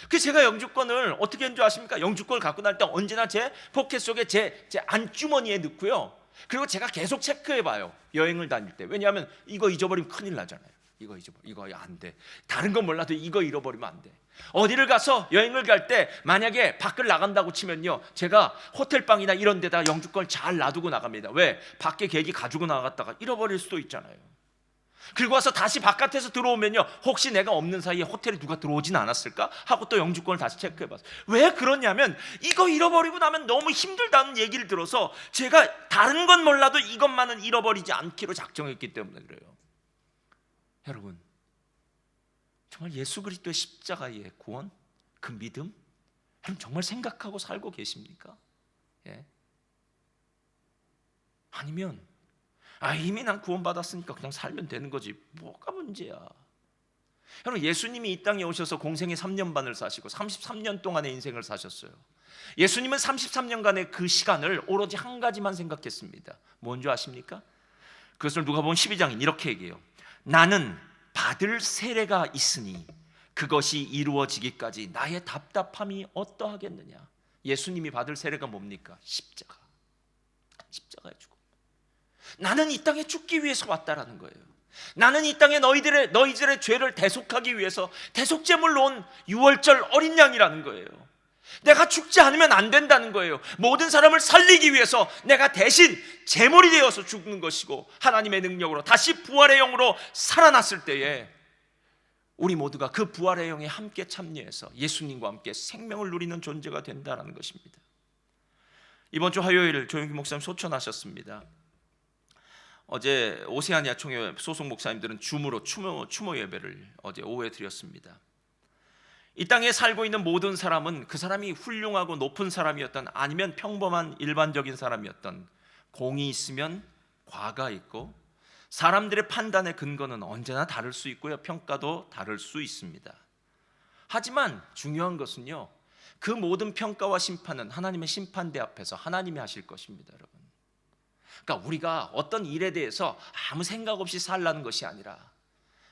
그래서 제가 영주권을 어떻게 했는 줄 아십니까? 영주권을 갖고 날 때 언제나 제 포켓 속에 제 안주머니에 넣고요, 그리고 제가 계속 체크해봐요, 여행을 다닐 때. 왜냐하면 이거 잊어버리면 큰일 나잖아요. 이거 안 돼. 다른 건 몰라도 이거 잃어버리면 안 돼. 어디를 가서 여행을 갈 때 만약에 밖을 나간다고 치면요, 제가 호텔방이나 이런 데다 영주권을 잘 놔두고 나갑니다. 왜? 밖에 계획이 가지고 나갔다가 잃어버릴 수도 있잖아요. 그리고 와서 다시 바깥에서 들어오면요, 혹시 내가 없는 사이에 호텔에 누가 들어오진 않았을까 하고 또 영주권을 다시 체크해봤어요. 왜 그러냐면 이거 잃어버리고 나면 너무 힘들다는 얘기를 들어서 제가 다른 건 몰라도 이것만은 잃어버리지 않기로 작정했기 때문에 그래요. 여러분, 정말 예수 그리스도의 십자가의 구원, 그 믿음, 여러분 정말 생각하고 살고 계십니까? 아니면 이미 난 구원받았으니까 그냥 살면 되는 거지, 뭐가 문제야. 여러분, 예수님이 이 땅에 오셔서 공생의 3년 반을 사시고 33년 동안의 인생을 사셨어요. 예수님은 33년간의 그 시간을 오로지 한 가지만 생각했습니다. 뭔지 아십니까? 그것을 누가복음 12장에 이렇게 얘기해요. 나는 받을 세례가 있으니 그것이 이루어지기까지 나의 답답함이 어떠하겠느냐. 예수님이 받을 세례가 뭡니까? 십자가의 죽음. 나는 이 땅에 죽기 위해서 왔다라는 거예요. 나는 이 땅에 너희들의 죄를 대속하기 위해서 대속제물로 온 유월절 어린 양이라는 거예요. 내가 죽지 않으면 안 된다는 거예요. 모든 사람을 살리기 위해서 내가 대신 제물이 되어서 죽는 것이고, 하나님의 능력으로 다시 부활의 영으로 살아났을 때에 우리 모두가 그 부활의 영에 함께 참여해서 예수님과 함께 생명을 누리는 존재가 된다는 것입니다. 이번 주 화요일 조영기 목사님 소천하셨습니다. 어제 오세아니아 총회 소속 목사님들은 줌으로 추모 예배를 어제 오후에 드렸습니다. 이 땅에 살고 있는 모든 사람은 그 사람이 훌륭하고 높은 사람이었던, 아니면 평범한 일반적인 사람이었던, 공이 있으면 과가 있고, 사람들의 판단의 근거는 언제나 다를 수 있고요, 평가도 다를 수 있습니다. 하지만 중요한 것은요, 그 모든 평가와 심판은 하나님의 심판대 앞에서 하나님이 하실 것입니다, 여러분. 그러니까 우리가 어떤 일에 대해서 아무 생각 없이 살라는 것이 아니라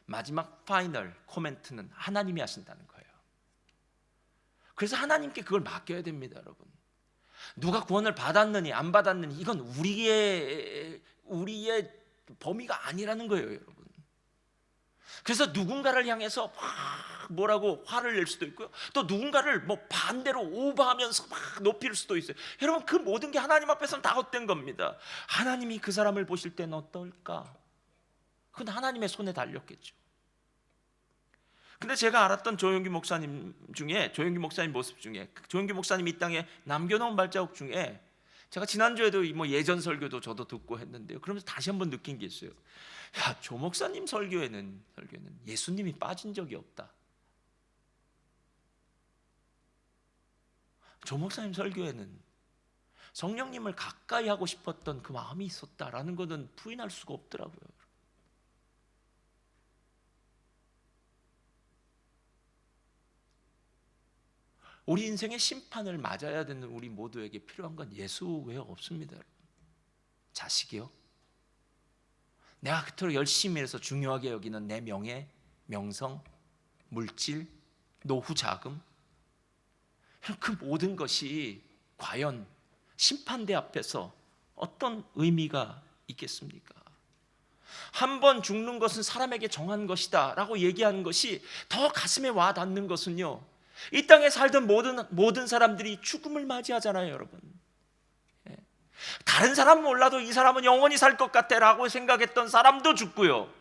마지막 파이널 코멘트는 하나님이 하신다는 거예요. 그래서 하나님께 그걸 맡겨야 됩니다, 여러분. 누가 구원을 받았느니 안 받았느니 이건 우리의 범위가 아니라는 거예요, 여러분. 그래서 누군가를 향해서 막 뭐라고 화를 낼 수도 있고요, 또 누군가를 반대로 오버하면서 막 높일 수도 있어요. 여러분, 그 모든 게 하나님 앞에서는 다 헛된 겁니다. 하나님이 그 사람을 보실 때는 어떨까? 그건 하나님의 손에 달렸겠죠. 근데 제가 알았던 조영기 목사님 모습 중에, 조영기 목사님 이 땅에 남겨놓은 발자국 중에, 제가 지난주에도 예전 설교도 저도 듣고 했는데요, 그러면서 다시 한번 느낀 게 있어요. 조 목사님 설교에는 예수님이 빠진 적이 없다. 조 목사님 설교에는 성령님을 가까이 하고 싶었던 그 마음이 있었다라는 것은 부인할 수가 없더라고요. 우리 인생의 심판을 맞아야 되는 우리 모두에게 필요한 건 예수 외에 없습니다, 여러분. 자식이요? 내가 그토록 열심히 해서 중요하게 여기는 내 명예, 명성, 물질, 노후 자금, 그 모든 것이 과연 심판대 앞에서 어떤 의미가 있겠습니까? 한 번 죽는 것은 사람에게 정한 것이다 라고 얘기하는 것이 더 가슴에 와 닿는 것은요, 이 땅에 살던 모든 사람들이 죽음을 맞이하잖아요, 여러분. 다른 사람은 몰라도 이 사람은 영원히 살 것 같아 라고 생각했던 사람도 죽고요,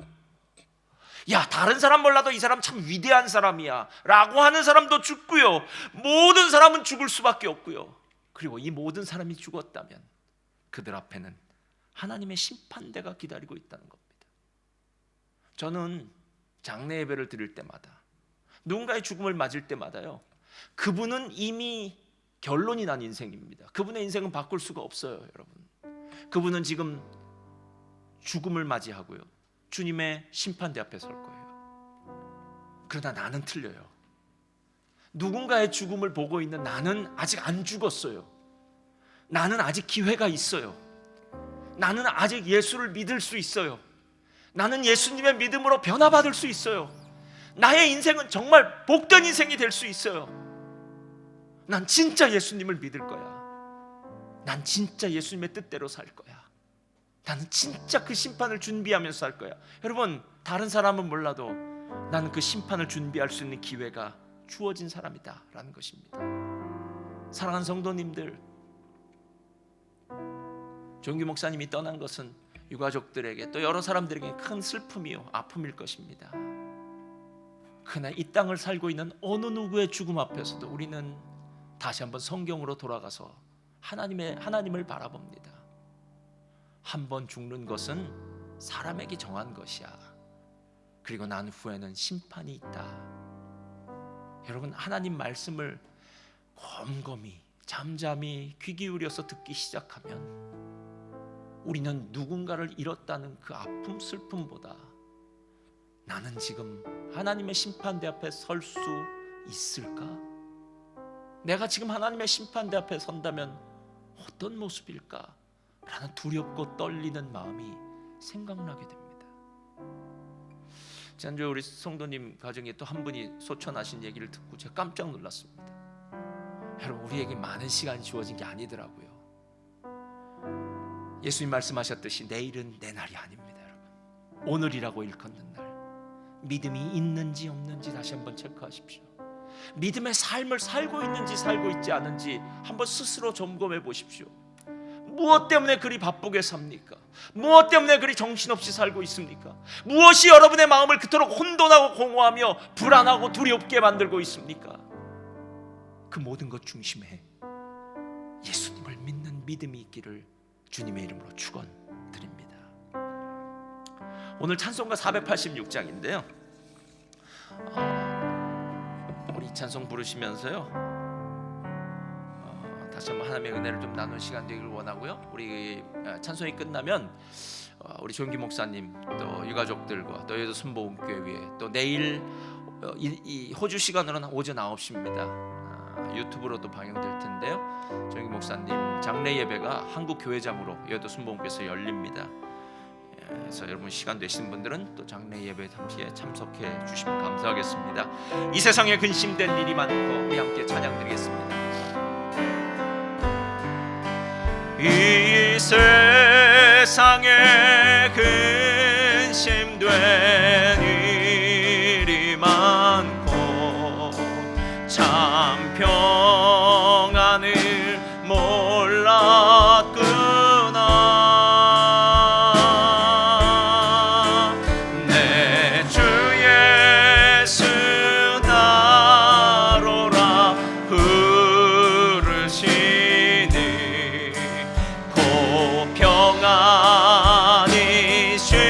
야, 다른 사람 몰라도 이 사람 참 위대한 사람이야 라고 하는 사람도 죽고요, 모든 사람은 죽을 수밖에 없고요. 그리고 이 모든 사람이 죽었다면 그들 앞에는 하나님의 심판대가 기다리고 있다는 겁니다. 저는 장례 예배를 드릴 때마다, 누군가의 죽음을 맞을 때마다요, 그분은 이미 결론이 난 인생입니다. 그분의 인생은 바꿀 수가 없어요, 여러분. 그분은 지금 죽음을 맞이하고요, 주님의 심판대 앞에 설 거예요. 그러나 나는 틀려요. 누군가의 죽음을 보고 있는 나는 아직 안 죽었어요. 나는 아직 기회가 있어요. 나는 아직 예수를 믿을 수 있어요. 나는 예수님의 믿음으로 변화받을 수 있어요. 나의 인생은 정말 복된 인생이 될 수 있어요. 난 진짜 예수님을 믿을 거야. 난 진짜 예수님의 뜻대로 살 거야. 나는 진짜 그 심판을 준비하면서 살 거야. 여러분, 다른 사람은 몰라도 나는 그 심판을 준비할 수 있는 기회가 주어진 사람이다 라는 것입니다. 사랑하는 성도님들, 조영기 목사님이 떠난 것은 유가족들에게 또 여러 사람들에게 큰 슬픔이요, 아픔일 것입니다. 그러나 이 땅을 살고 있는 어느 누구의 죽음 앞에서도 우리는 다시 한번 성경으로 돌아가서 하나님을 바라봅니다. 한 번 죽는 것은 사람에게 정한 것이야. 그리고 난 후에는 심판이 있다. 여러분, 하나님 말씀을 곰곰이 잠잠히 귀 기울여서 듣기 시작하면 우리는 누군가를 잃었다는 그 아픔, 슬픔보다 나는 지금 하나님의 심판대 앞에 설 수 있을까? 내가 지금 하나님의 심판대 앞에 선다면 어떤 모습일까? 라는 두렵고 떨리는 마음이 생각나게 됩니다. 지난주에 우리 성도님 가정에 또 한 분이 소천하신 얘기를 듣고 제가 깜짝 놀랐습니다. 여러분, 우리에게 많은 시간이 주어진 게 아니더라고요. 예수님 말씀하셨듯이 내일은 내 날이 아닙니다. 여러분, 오늘이라고 일컫는 날, 믿음이 있는지 없는지 다시 한번 체크하십시오. 믿음의 삶을 살고 있는지 살고 있지 않은지 한번 스스로 점검해 보십시오. 무엇 때문에 그리 바쁘게 삽니까? 무엇 때문에 그리 정신없이 살고 있습니까? 무엇이 여러분의 마음을 그토록 혼돈하고 공허하며 불안하고 두렵게 만들고 있습니까? 그 모든 것 중심에 예수님을 믿는 믿음이 있기를 주님의 이름으로 축원드립니다. 오늘 찬송가 486장인데요. 우리 찬송 부르시면서요, 다시 한번 하나님의 은혜를 좀 나누는 시간 되기를 원하고요. 우리 찬송이 끝나면 우리 조영기 목사님 또 유가족들과 또 여의도 순복음교회 또 내일 이 호주 시간으로는 오전 9시입니다. 유튜브로도 방영될 텐데요. 조영기 목사님 장례 예배가 한국 교회장으로 여의도 순복음교회에서 열립니다. 그래서 여러분 시간 되시는 분들은 또 장례 예배 함께 참석해 주시면 감사하겠습니다. 이 세상에 근심된 일이 많고 우리 함께 찬양드리겠습니다. 이 세상에 근심된 일이 많고 참 평안을 몰랐구나. 내 주 예수 나로라 부르시니 고 평안이 쉬리.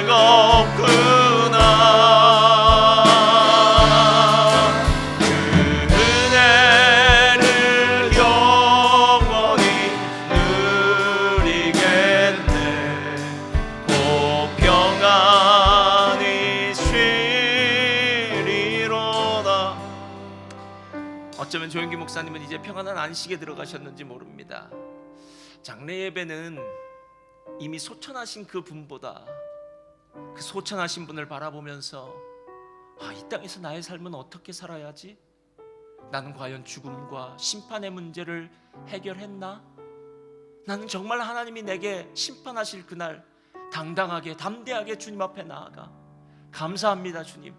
즐겁구나. 그 은혜를 영원히 누리겠네. 곧 평안히 쉬리로다. 어쩌면 조영기 목사님은 이제 평안한 안식에 들어가셨는지 모릅니다. 장례 예배는 이미 소천하신 그 분보다 그 소천하신 분을 바라보면서 이 땅에서 나의 삶은 어떻게 살아야지? 나는 과연 죽음과 심판의 문제를 해결했나? 나는 정말 하나님이 내게 심판하실 그날 당당하게 담대하게 주님 앞에 나아가 감사합니다 주님,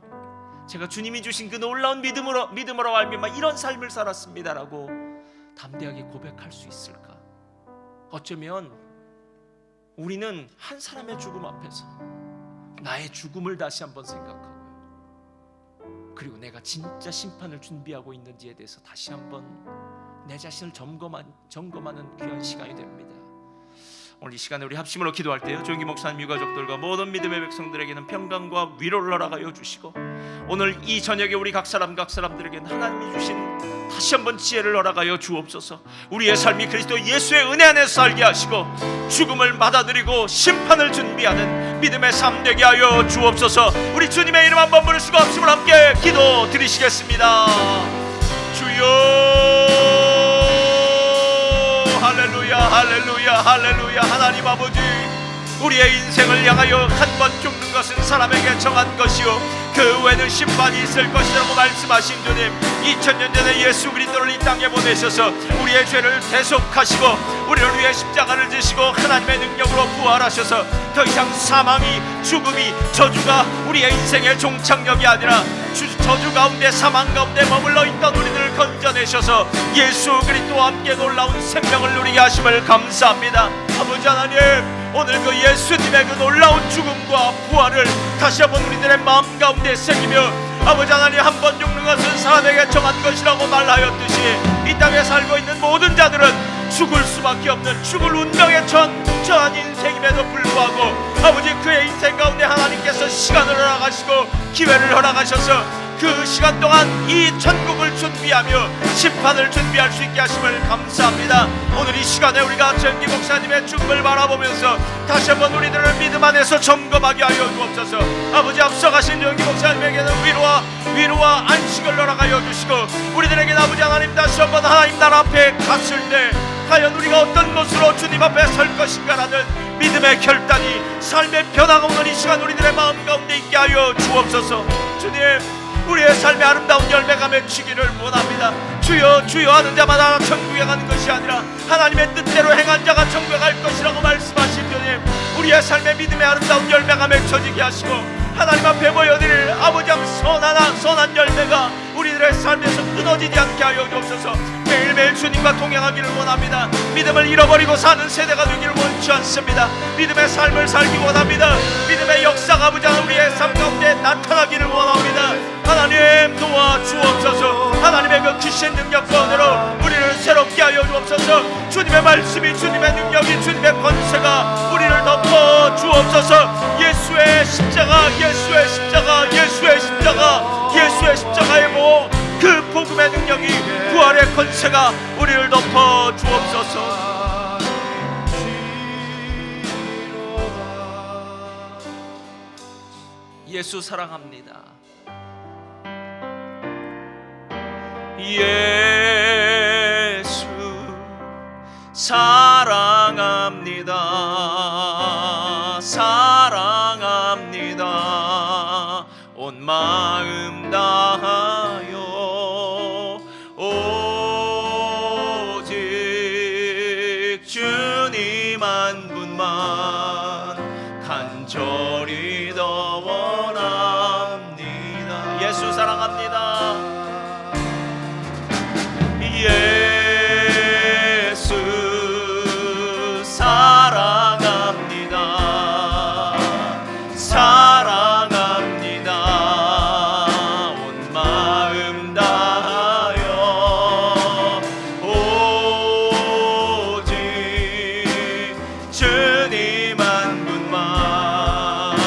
제가 주님이 주신 그 놀라운 믿음으로 알미암아 이런 삶을 살았습니다라고 담대하게 고백할 수 있을까? 어쩌면 우리는 한 사람의 죽음 앞에서 나의 죽음을 다시 한번 생각하고, 그리고 내가 진짜 심판을 준비하고 있는지에 대해서 다시 한번 내 자신을 점검하는 귀한 시간이 됩니다. 오늘 이 시간에 우리 합심으로 기도할 때요, 조영기 목사님 유가족들과 모든 믿음의 백성들에게는 평강과 위로를 허락하여 주시고, 오늘 이 저녁에 우리 각 사람들에게는 하나님이 주신 다시 한번 지혜를 허락하여 주옵소서. 우리의 삶이 그리스도 예수의 은혜 안에서 살게 하시고 죽음을 받아들이고 심판을 준비하는 믿음의 삶 되게 하여 주옵소서. 우리 주님의 이름 한번 부르시고 합심을 함께 기도 드리시겠습니다. 주여, 할렐루야, 할렐루야, 할렐루야. 하나님 아버지, 우리의 인생을 향하여 한 번 죽는 것은 사람에게 정한 것이요 그 외에는 심판이 있을 것이라고 말씀하신 주님, 2000년 전에 예수 그리스도를 이 땅에 보내셔서 우리의 죄를 대속하시고 우리를 위해 십자가를 지시고 하나님의 능력으로 부활하셔서 더 이상 사망이, 죽음이, 저주가 우리의 인생의 종착역이 아니라 저주 가운데, 사망 가운데 머물러 있던 우리들을 건져내셔서 예수 그리스도와 함께 놀라운 생명을 누리게 하심을 감사합니다. 아버지 하나님, 오늘 그 예수님의 그 놀라운 죽음과 부활을 다시 한번 우리들의 마음 가운데 새기며, 아버지 하나님, 한 번 죽는 것은 사람에게 정한 것이라고 말하였듯이 이 땅에 살고 있는 모든 자들은 죽을 수밖에 없는 죽을 운명에 처한 인생임에도 불구하고 아버지, 그의 인생 가운데 하나님께서 시간을 허락하시고 기회를 허락하셔서 그 시간 동안 이 천국을 준비하며 심판을 준비할 수 있게 하심을 감사합니다. 오늘 이 시간에 우리가 조영기 목사님의 죽음을 바라보면서 다시 한번 우리들을 믿음 안에서 점검하게 하여 주옵소서. 아버지, 앞서가신 조영기 목사님에게는 위로와 안식을 허락하여 주시고, 우리들에게는 아버지 하나님 다시 한번 하나님 나라 앞에 갔을 때 과연 우리가 어떤 것으로 주님 앞에 설 것인가라는 믿음의 결단이, 삶의 변화가 오늘 이 시간 우리들의 마음 가운데 있게 하여 주옵소서. 주님, 우리의 삶의 아름다운 열매가 맺히기를 원합니다. 주여, 주여 하는 자마다 천국에 가는 것이 아니라 하나님의 뜻대로 행한 자가 천국에 갈 것이라고 말씀하신 주님, 우리의 삶의 믿음의 아름다운 열매가 맺혀지게 하시고 하나님 앞에 보여드릴 아버지 선한 열매가 우리들의 삶에서 끊어지지 않게 하여 주옵소서. 매일매일 주님과 동행하기를 원합니다. 믿음을 잃어버리고 사는 세대가 되기를 원치 않습니다. 믿음의 삶을 살기 원합니다. 믿음의 역사가 아버지 우리의 삶 가운데 나타나기를 원합니다. 하나님, 도와주옵소서. 하나님의 그 귀신 능력과 은혜로 우리를 새롭게 하여 주옵소서. 주님의 말씀이, 주님의 능력이, 주님의 권세가 우리를 덮어 주옵소서. 예수의 십자가, 예수의 십자가, 예수의 십자가, 예수의 십자가의 모 그 복음의 능력이, 부활의 권세가 우리를 덮어 주옵소서. 예수 사랑합니다. 예수 사랑합니다. 사랑합니다. 온 마음 다하여 오직 주님 한 분만 간절히 더 원합니다. 예수 사랑합니다. 예수 사랑합니다. 사랑합니다. 온 마음 다하여 오직 주님 한 분만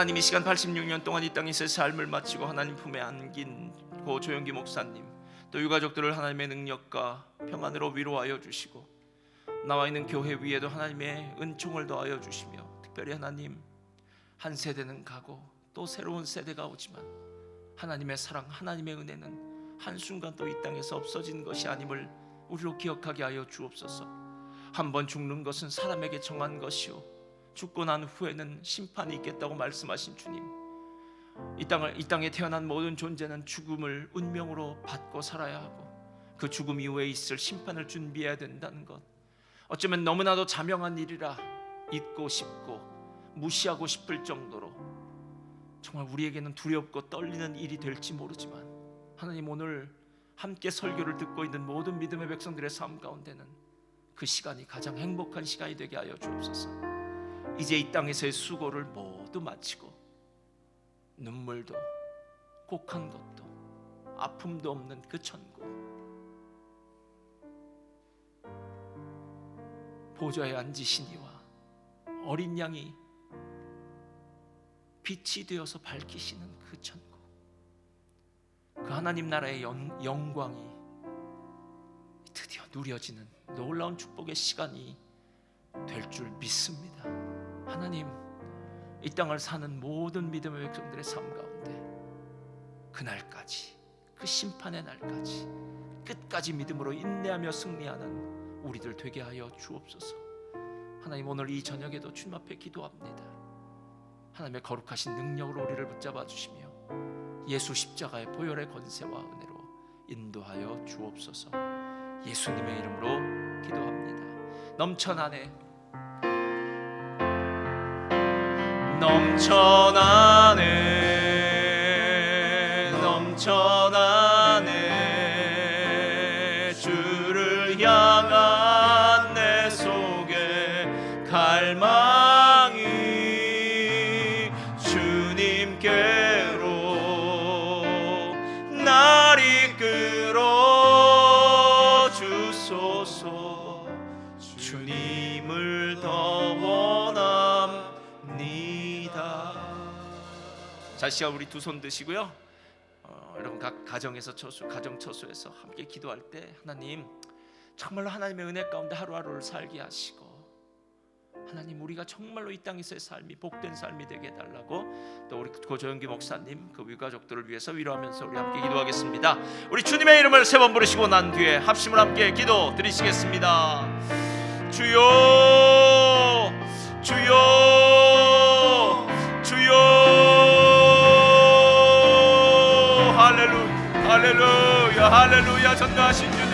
하나님 이 시간 86년 동안 이 땅에서의 삶을 마치고 하나님 품에 안긴 고 조영기 목사님, 또 유가족들을 하나님의 능력과 평안으로 위로하여 주시고 나와 있는 교회 위에도 하나님의 은총을 더하여 주시며, 특별히 하나님 한 세대는 가고 또 새로운 세대가 오지만 하나님의 사랑, 하나님의 은혜는 한순간 또 이 땅에서 없어진 것이 아님을 우리로 기억하게 하여 주옵소서. 한번 죽는 것은 사람에게 정한 것이요 죽고 난 후에는 심판이 있겠다고 말씀하신 주님, 이 땅에 태어난 모든 존재는 죽음을 운명으로 받고 살아야 하고 그 죽음 이후에 있을 심판을 준비해야 된다는 것, 어쩌면 너무나도 자명한 일이라 잊고 싶고 무시하고 싶을 정도로 정말 우리에게는 두렵고 떨리는 일이 될지 모르지만, 하나님 오늘 함께 설교를 듣고 있는 모든 믿음의 백성들의 삶 가운데는 그 시간이 가장 행복한 시간이 되게 하여 주옵소서. 이제 이 땅에서의 수고를 모두 마치고 눈물도 곡한 것도 아픔도 없는 그 천국, 보좌에 앉으시니와 어린 양이 빛이 되어서 밝히시는 그 천국, 그 하나님 나라의 영광이 드디어 누려지는 놀라운 축복의 시간이 될 줄 믿습니다. 하나님, 이 땅을 사는 모든 믿음의 백성들의 삶 가운데 그날까지, 그 심판의 날까지 끝까지 믿음으로 인내하며 승리하는 우리들 되게 하여 주옵소서. 하나님, 오늘 이 저녁에도 주님 앞에 기도합니다. 하나님의 거룩하신 능력으로 우리를 붙잡아 주시며 예수 십자가의 보혈의 권세와 은혜로 인도하여 주옵소서. 예수님의 이름으로 기도합니다. 넘쳐나네, 넘쳐나네, 넘쳐나네. 주를 향한 내 속에 갈망이 주님께로 날 이끌어 주소서. 주님을 더 원합니다. 자, 시간 우리 두 손 드시고요. 여러분 각 가정에서 가정 처소에서 함께 기도할 때 하나님, 정말로 하나님의 은혜 가운데 하루하루를 살게 하시고, 하나님 우리가 정말로 이 땅에서의 삶이 복된 삶이 되게 해달라고, 또 우리 고조영기 목사님 그 위가족들을 위해서 위로하면서 우리 함께 기도하겠습니다. 우리 주님의 이름을 세 번 부르시고 난 뒤에 합심을 함께 기도 드리시겠습니다. 주여, 주여, 주여. 할렐루야, 할렐루야, 할렐루야. 전능하신 주님,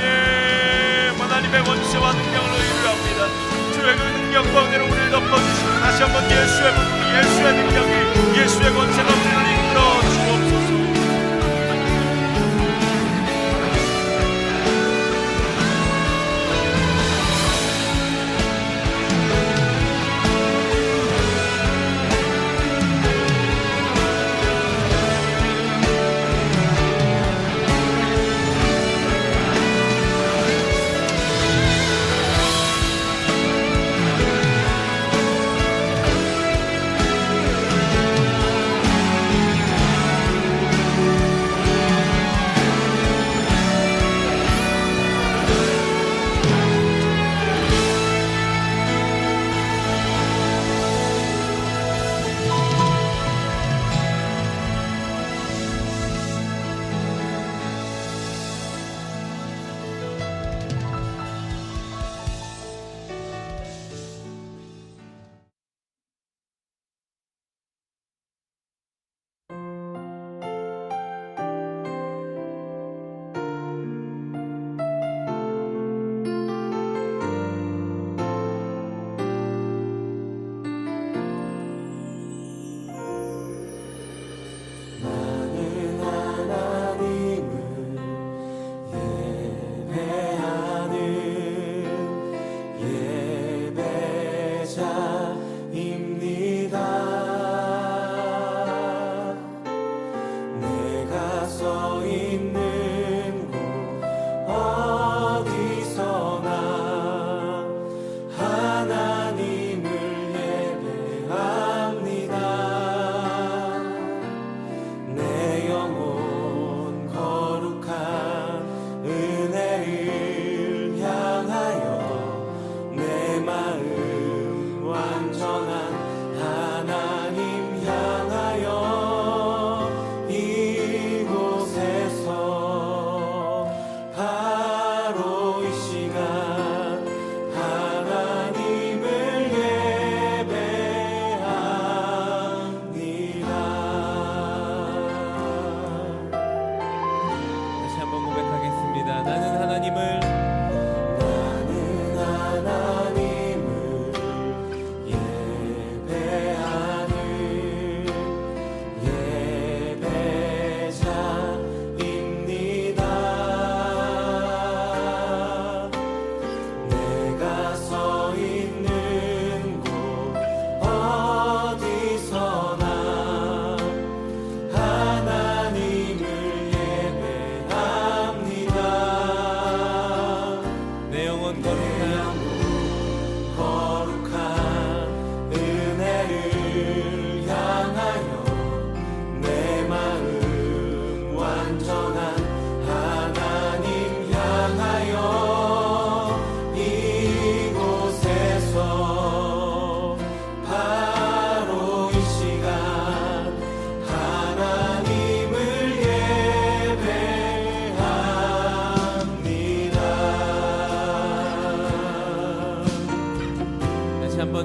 하나님의 권세와 능력을 의뢰합니다. 주의 그 능력과 은혜로 우리를 덮어주시고 다시 한번 예수의 부흥, 예수의 능력이, 예수의 권세가 우리를 이끌어 주옵소서.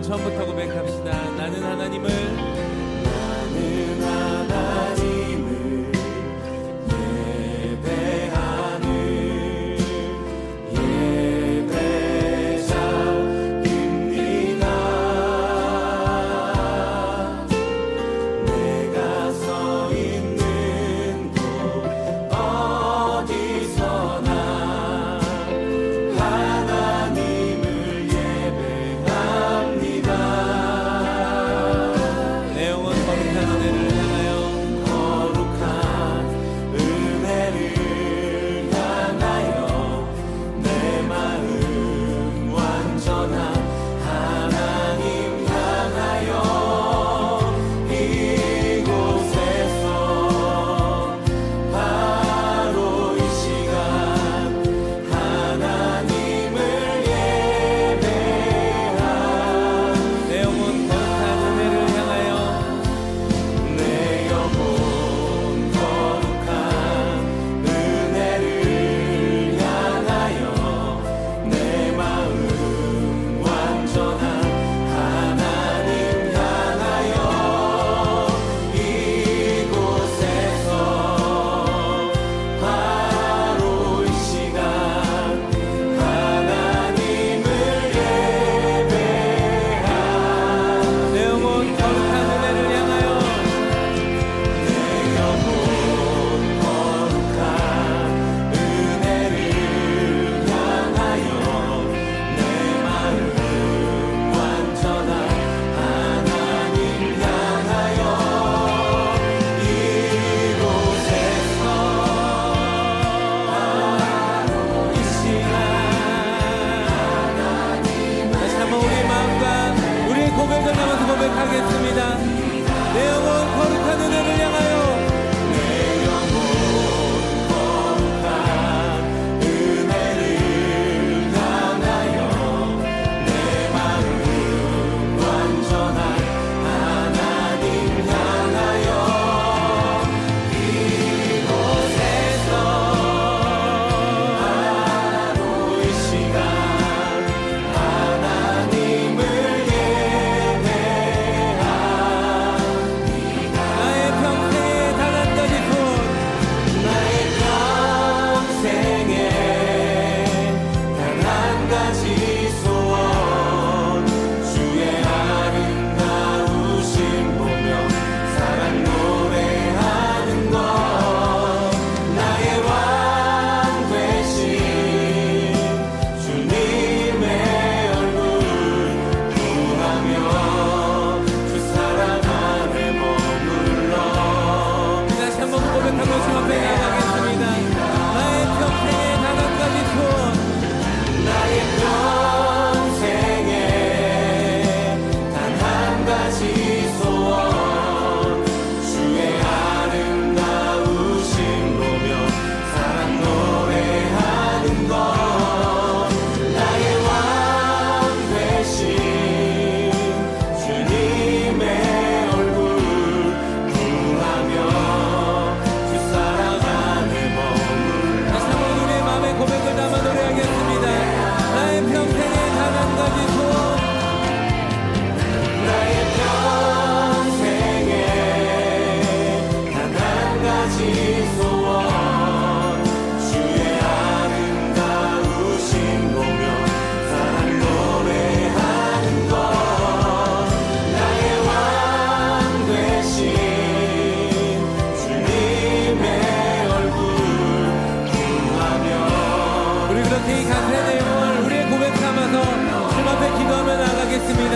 처음부터 고백합시다. 나는 하나님을 예배하는 예배자입니다. 내가 서 있는 곳 어디서나 하나님을 예배합니다. 내 영혼 거룩한 은혜를 향하여 거룩한 은혜를 향하여 내 마음 완전한 하나님 향하여 이곳에서 바로 이 시간 하나님을 예배하 내 영혼 거룩한 은혜를 향하여 내 영혼 거룩한 은혜를 향하여 내 마음 완전한 하나님 향하여 이곳에서 바로 이 시간 하나님을 예배하 내 영혼 거룩한 은혜를 향하여 내 영혼 거룩한 은혜를 향하여 내 마음 완전한 하나님 향하여 이곳에서 바로 이 시간 다시 한번 우리의 마음과 우리의 고백을 담아서 고백하겠습니다. 내 영혼 거룩한 은혜를 향하여 은혜를 향하여 내 마음 완전한 하나님 향하여 이곳에서 바로 이 시간 하나님을 예배하 나의 평생에 단 한 가지 소원 나의 평생에 단 한 가지 소원 주의 아름다우심 보며 사랑 노래하는 것 나의 왕 되신 주님의 얼굴 구하며 주 사랑 안에 머물러 다시 한번 고백하며 주 앞에 나가겠습니다. 나의 평생에 단 한 가지 소원 나의 평생에 단 한 가지 소원 주의 아름다우심 보며 사랑 노래하는 것 나의 왕 되신 주님의 얼굴 구하며 주 사랑 안에 머물러 다시 한번 우리의 마음의 고백을 담아 노래하겠습니다. 나의 평생에 단 한 가지 소원 나의 평생에 단 한 가지 소원 주의 아름다우심 보며 사랑 노래하는 것 나의 왕 되신 주님의 얼굴 구하며 우리 그렇게 이 간절한 내용을 우리의 고백 삼아서 주님 앞에 기도하며 나가겠습니다.